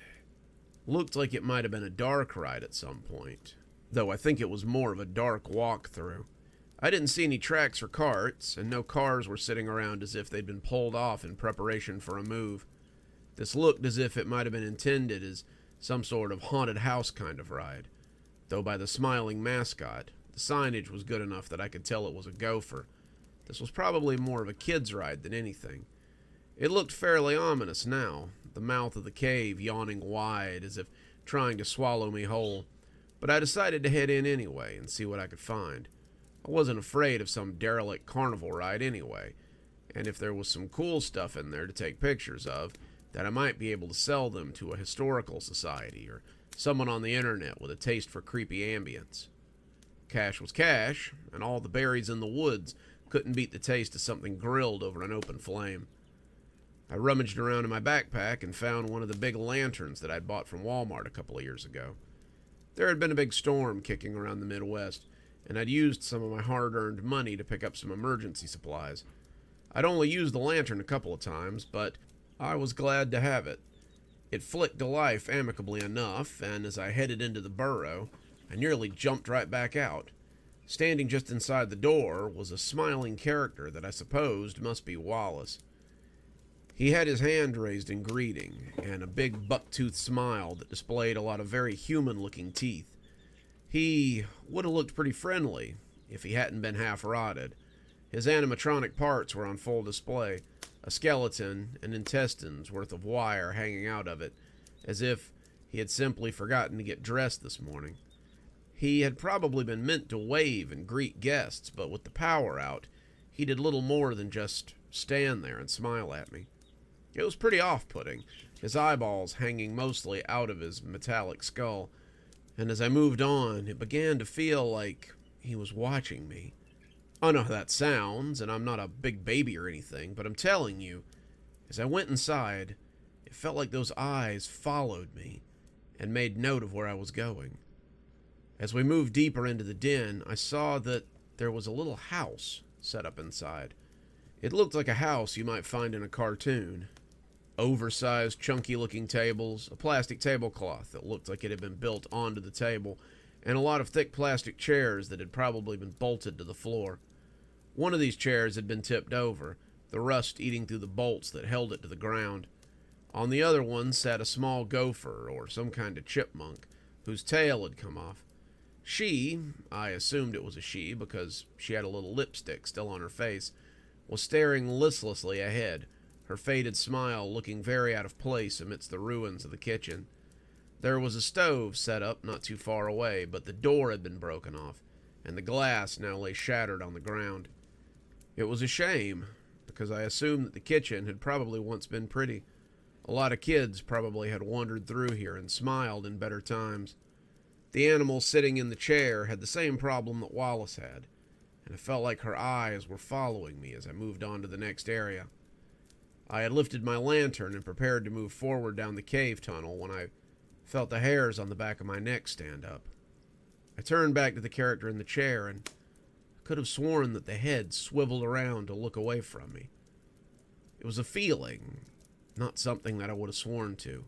looked like it might have been a dark ride at some point, though I think it was more of a dark walk-through. I didn't see any tracks or carts, and no cars were sitting around as if they'd been pulled off in preparation for a move. This looked as if it might have been intended as some sort of haunted house kind of ride, though by the smiling mascot, the signage was good enough that I could tell it was a gopher. This was probably more of a kid's ride than anything. It looked fairly ominous now, the mouth of the cave yawning wide as if trying to swallow me whole, but I decided to head in anyway and see what I could find. I wasn't afraid of some derelict carnival ride anyway, and if there was some cool stuff in there to take pictures of, that I might be able to sell them to a historical society or someone on the internet with a taste for creepy ambience. Cash was cash, and all the berries in the woods couldn't beat the taste of something grilled over an open flame. I rummaged around in my backpack and found one of the big lanterns that I'd bought from Walmart a couple of years ago. There had been a big storm kicking around the Midwest, and I'd used some of my hard-earned money to pick up some emergency supplies. I'd only used the lantern a couple of times, but I was glad to have it. It flicked to life amicably enough, and as I headed into the burrow, I nearly jumped right back out. Standing just inside the door was a smiling character that I supposed must be Wallace. He had his hand raised in greeting, and a big buck-toothed smile that displayed a lot of very human-looking teeth. He would have looked pretty friendly if he hadn't been half rotted. His animatronic parts were on full display, a skeleton and intestines worth of wire hanging out of it, as if he had simply forgotten to get dressed this morning. He had probably been meant to wave and greet guests, but with the power out, he did little more than just stand there and smile at me. It was pretty off-putting, his eyeballs hanging mostly out of his metallic skull, and as I moved on, it began to feel like he was watching me. I know how that sounds, and I'm not a big baby or anything, but I'm telling you, as I went inside, it felt like those eyes followed me and made note of where I was going. As we moved deeper into the den, I saw that there was a little house set up inside. It looked like a house you might find in a cartoon. Oversized, chunky-looking tables, a plastic tablecloth that looked like it had been built onto the table, and a lot of thick plastic chairs that had probably been bolted to the floor. One of these chairs had been tipped over, the rust eating through the bolts that held it to the ground. On the other one sat a small gopher, or some kind of chipmunk, whose tail had come off. She, I assumed it was a she because she had a little lipstick still on her face, was staring listlessly ahead, her faded smile looking very out of place amidst the ruins of the kitchen. There was a stove set up not too far away, but the door had been broken off, and the glass now lay shattered on the ground. It was a shame, because I assumed that the kitchen had probably once been pretty. A lot of kids probably had wandered through here and smiled in better times. The animal sitting in the chair had the same problem that Wallace had, and it felt like her eyes were following me as I moved on to the next area. I had lifted my lantern and prepared to move forward down the cave tunnel when I felt the hairs on the back of my neck stand up. I turned back to the character in the chair and could have sworn that the head swiveled around to look away from me. It was a feeling, not something that I would have sworn to,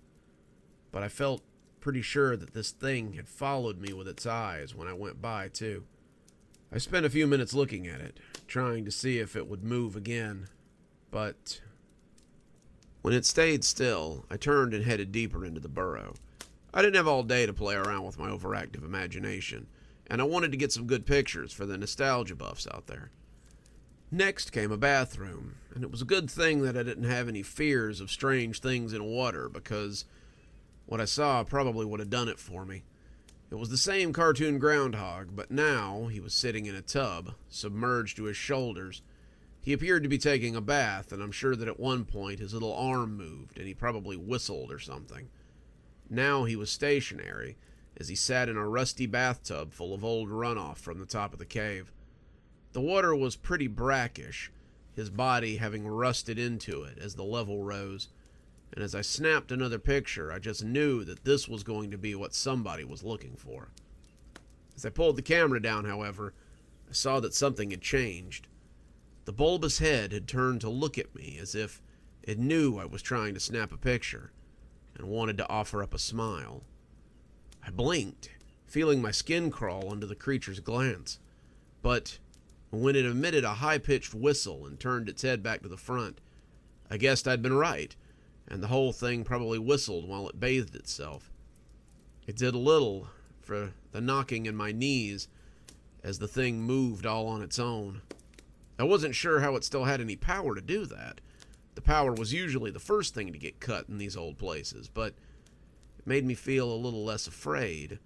but I felt pretty sure that this thing had followed me with its eyes when I went by, too. I spent a few minutes looking at it, trying to see if it would move again, but when it stayed still, I turned and headed deeper into the burrow. I didn't have all day to play around with my overactive imagination, and I wanted to get some good pictures for the nostalgia buffs out there. Next came a bathroom, and it was a good thing that I didn't have any fears of strange things in water, because what I saw probably would have done it for me. It was the same cartoon groundhog, but now he was sitting in a tub, submerged to his shoulders. He appeared to be taking a bath, and I'm sure that at one point his little arm moved, and he probably whistled or something. Now he was stationary, as he sat in a rusty bathtub full of old runoff from the top of the cave. The water was pretty brackish, his body having rusted into it as the level rose, and as I snapped another picture, I just knew that this was going to be what somebody was looking for. As I pulled the camera down, however, I saw that something had changed. The bulbous head had turned to look at me as if it knew I was trying to snap a picture and wanted to offer up a smile. I blinked, feeling my skin crawl under the creature's glance, but when it emitted a high-pitched whistle and turned its head back to the front, I guessed I'd been right, and the whole thing probably whistled while it bathed itself. It did little for the knocking in my knees as the thing moved all on its own. I wasn't sure how it still had any power to do that. The power was usually the first thing to get cut in these old places, but it made me feel a little less afraid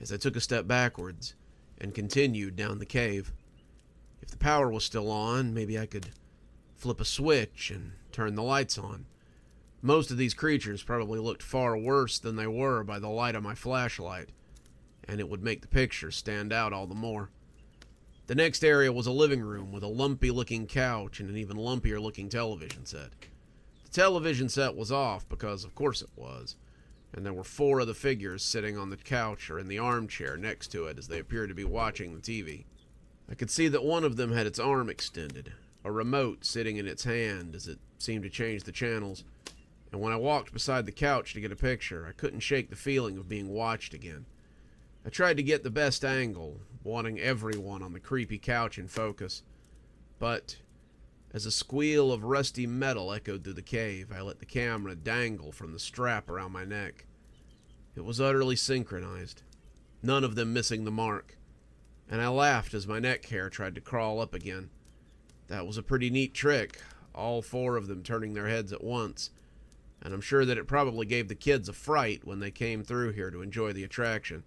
as I took a step backwards and continued down the cave. If the power was still on, maybe I could flip a switch and turn the lights on. Most of these creatures probably looked far worse than they were by the light of my flashlight, and it would make the picture stand out all the more. The next area was a living room with a lumpy-looking couch and an even lumpier-looking television set. The television set was off because, of course, it was, and there were 4 of the figures sitting on the couch or in the armchair next to it as they appeared to be watching the TV. I could see that one of them had its arm extended, a remote sitting in its hand as it seemed to change the channels, and when I walked beside the couch to get a picture, I couldn't shake the feeling of being watched again. I tried to get the best angle, wanting everyone on the creepy couch in focus, but as a squeal of rusty metal echoed through the cave, I let the camera dangle from the strap around my neck. It was utterly synchronized, none of them missing the mark, and I laughed as my neck hair tried to crawl up again. That was a pretty neat trick, all 4 of them turning their heads at once, and I'm sure that it probably gave the kids a fright when they came through here to enjoy the attraction.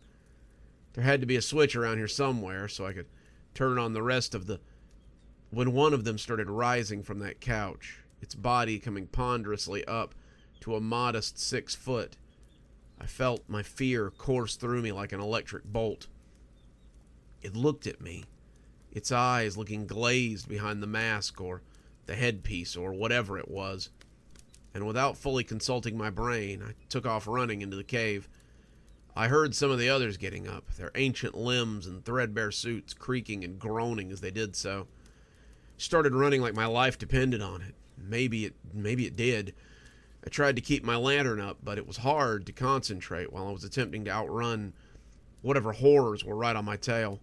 There had to be a switch around here somewhere so I could turn on the rest of the... When one of them started rising from that couch, its body coming ponderously up to a modest 6 foot, I felt my fear course through me like an electric bolt. It looked at me, its eyes looking glazed behind the mask or the headpiece or whatever it was, and without fully consulting my brain, I took off running into the cave. I heard some of the others getting up, their ancient limbs and threadbare suits creaking and groaning as they did so. Started running like my life depended on it. Maybe it did. I tried to keep my lantern up, but it was hard to concentrate while I was attempting to outrun whatever horrors were right on my tail.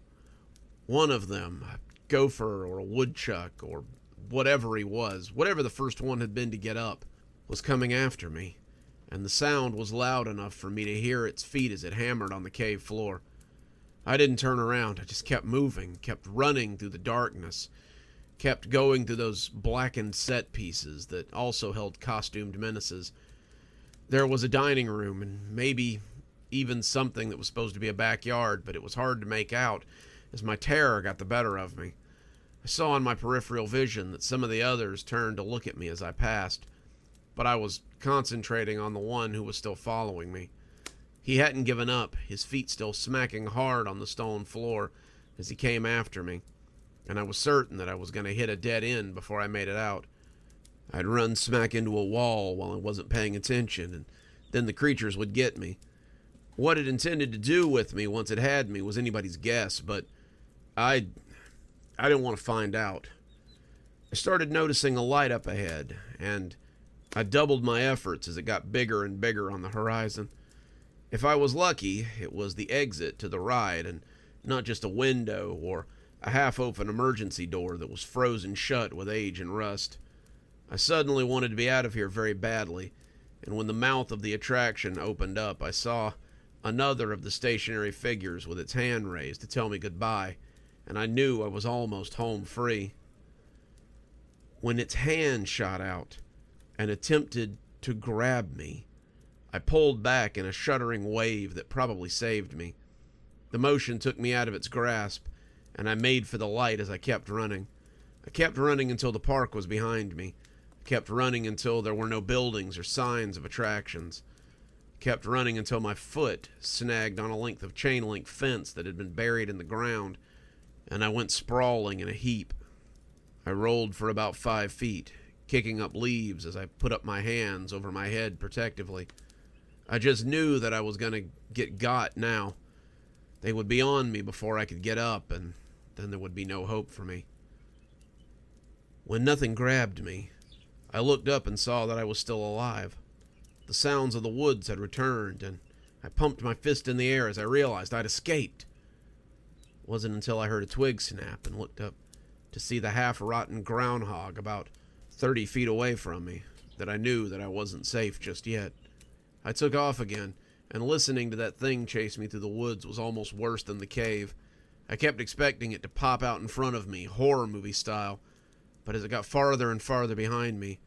One of them, a gopher or a woodchuck or whatever he was, whatever the first one had been to get up, was coming after me, and the sound was loud enough for me to hear its feet as it hammered on the cave floor. I didn't turn around. I just kept moving, kept running through the darkness, kept going through those blackened set pieces that also held costumed menaces. There was a dining room and maybe even something that was supposed to be a backyard, but it was hard to make out as my terror got the better of me. I saw in my peripheral vision that some of the others turned to look at me as I passed, but I was concentrating on the one who was still following me. He hadn't given up, his feet still smacking hard on the stone floor as he came after me, and I was certain that I was going to hit a dead end before I made it out. I'd run smack into a wall while I wasn't paying attention, and then the creatures would get me. What it intended to do with me once it had me was anybody's guess, but I didn't want to find out. I started noticing a light up ahead, and I doubled my efforts as it got bigger and bigger on the horizon. If I was lucky, it was the exit to the ride, and not just a window or a half-open emergency door that was frozen shut with age and rust. I suddenly wanted to be out of here very badly, and when the mouth of the attraction opened up, I saw another of the stationary figures with its hand raised to tell me goodbye, and I knew I was almost home free. When its hand shot out and attempted to grab me, I pulled back in a shuddering wave that probably saved me. The motion took me out of its grasp, and I made for the light as I kept running. I kept running until the park was behind me. I kept running until there were no buildings or signs of attractions. I kept running until my foot snagged on a length of chain link fence that had been buried in the ground, and I went sprawling in a heap. I rolled for about 5 feet, kicking up leaves as I put up my hands over my head protectively. I just knew that I was going to get got now. They would be on me before I could get up, and then there would be no hope for me. When nothing grabbed me, I looked up and saw that I was still alive. The sounds of the woods had returned, and I pumped my fist in the air as I realized I'd escaped. It wasn't until I heard a twig snap and looked up to see the half-rotten groundhog about 30 feet away from me that I knew that I wasn't safe just yet. I took off again, and listening to that thing chase me through the woods was almost worse than the cave. I kept expecting it to pop out in front of me, horror movie style, but as it got farther and farther behind me,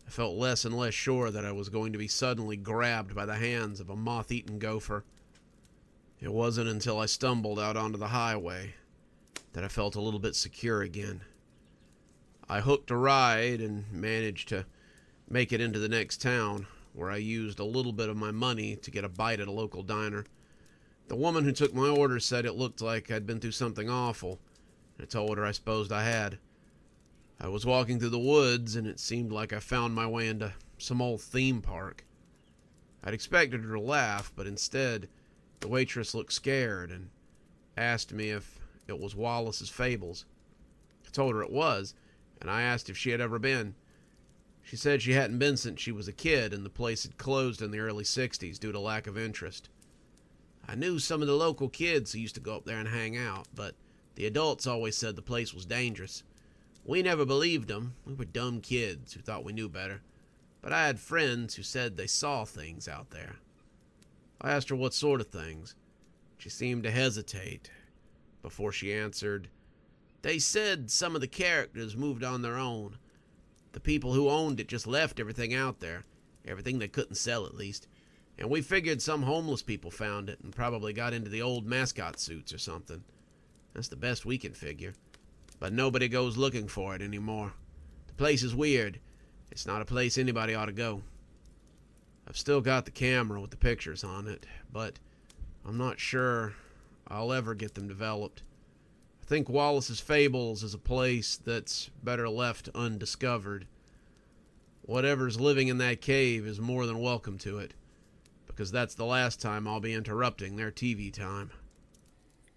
I felt less and less sure that I was going to be suddenly grabbed by the hands of a moth-eaten gopher. It wasn't until I stumbled out onto the highway that I felt a little bit secure again. I hooked a ride and managed to make it into the next town, where I used a little bit of my money to get a bite at a local diner. The woman who took my order said it looked like I'd been through something awful, and I told her I supposed I had. I was walking through the woods, and it seemed like I found my way into some old theme park. I'd expected her to laugh, but instead, the waitress looked scared and asked me if it was Wallace's Fables. I told her it was, and I asked if she had ever been. She said she hadn't been since she was a kid, and the place had closed in the early 60s due to lack of interest. I knew some of the local kids who used to go up there and hang out, but the adults always said the place was dangerous. We never believed them. We were dumb kids who thought we knew better. But I had friends who said they saw things out there. I asked her what sort of things. She seemed to hesitate before she answered, "They said some of the characters moved on their own. the people who owned it just left everything out there. Everything they couldn't sell, at least. And we figured some homeless people found it and probably got into the old mascot suits or something. That's the best we can figure. But nobody goes looking for it anymore. The place is weird. It's not a place anybody ought to go. I've still got the camera with the pictures on it, but I'm not sure I'll ever get them developed. I think Wallace's Fables is a place that's better left undiscovered. Whatever's living in that cave is more than welcome to it, because that's the last time I'll be interrupting their TV time.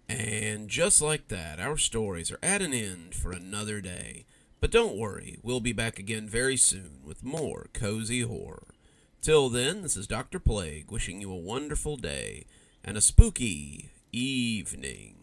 And just like that, our stories are at an end for another day. But don't worry, we'll be back again very soon with more cozy horror. Till then, this is Dr. Plague wishing you a wonderful day and a spooky evening.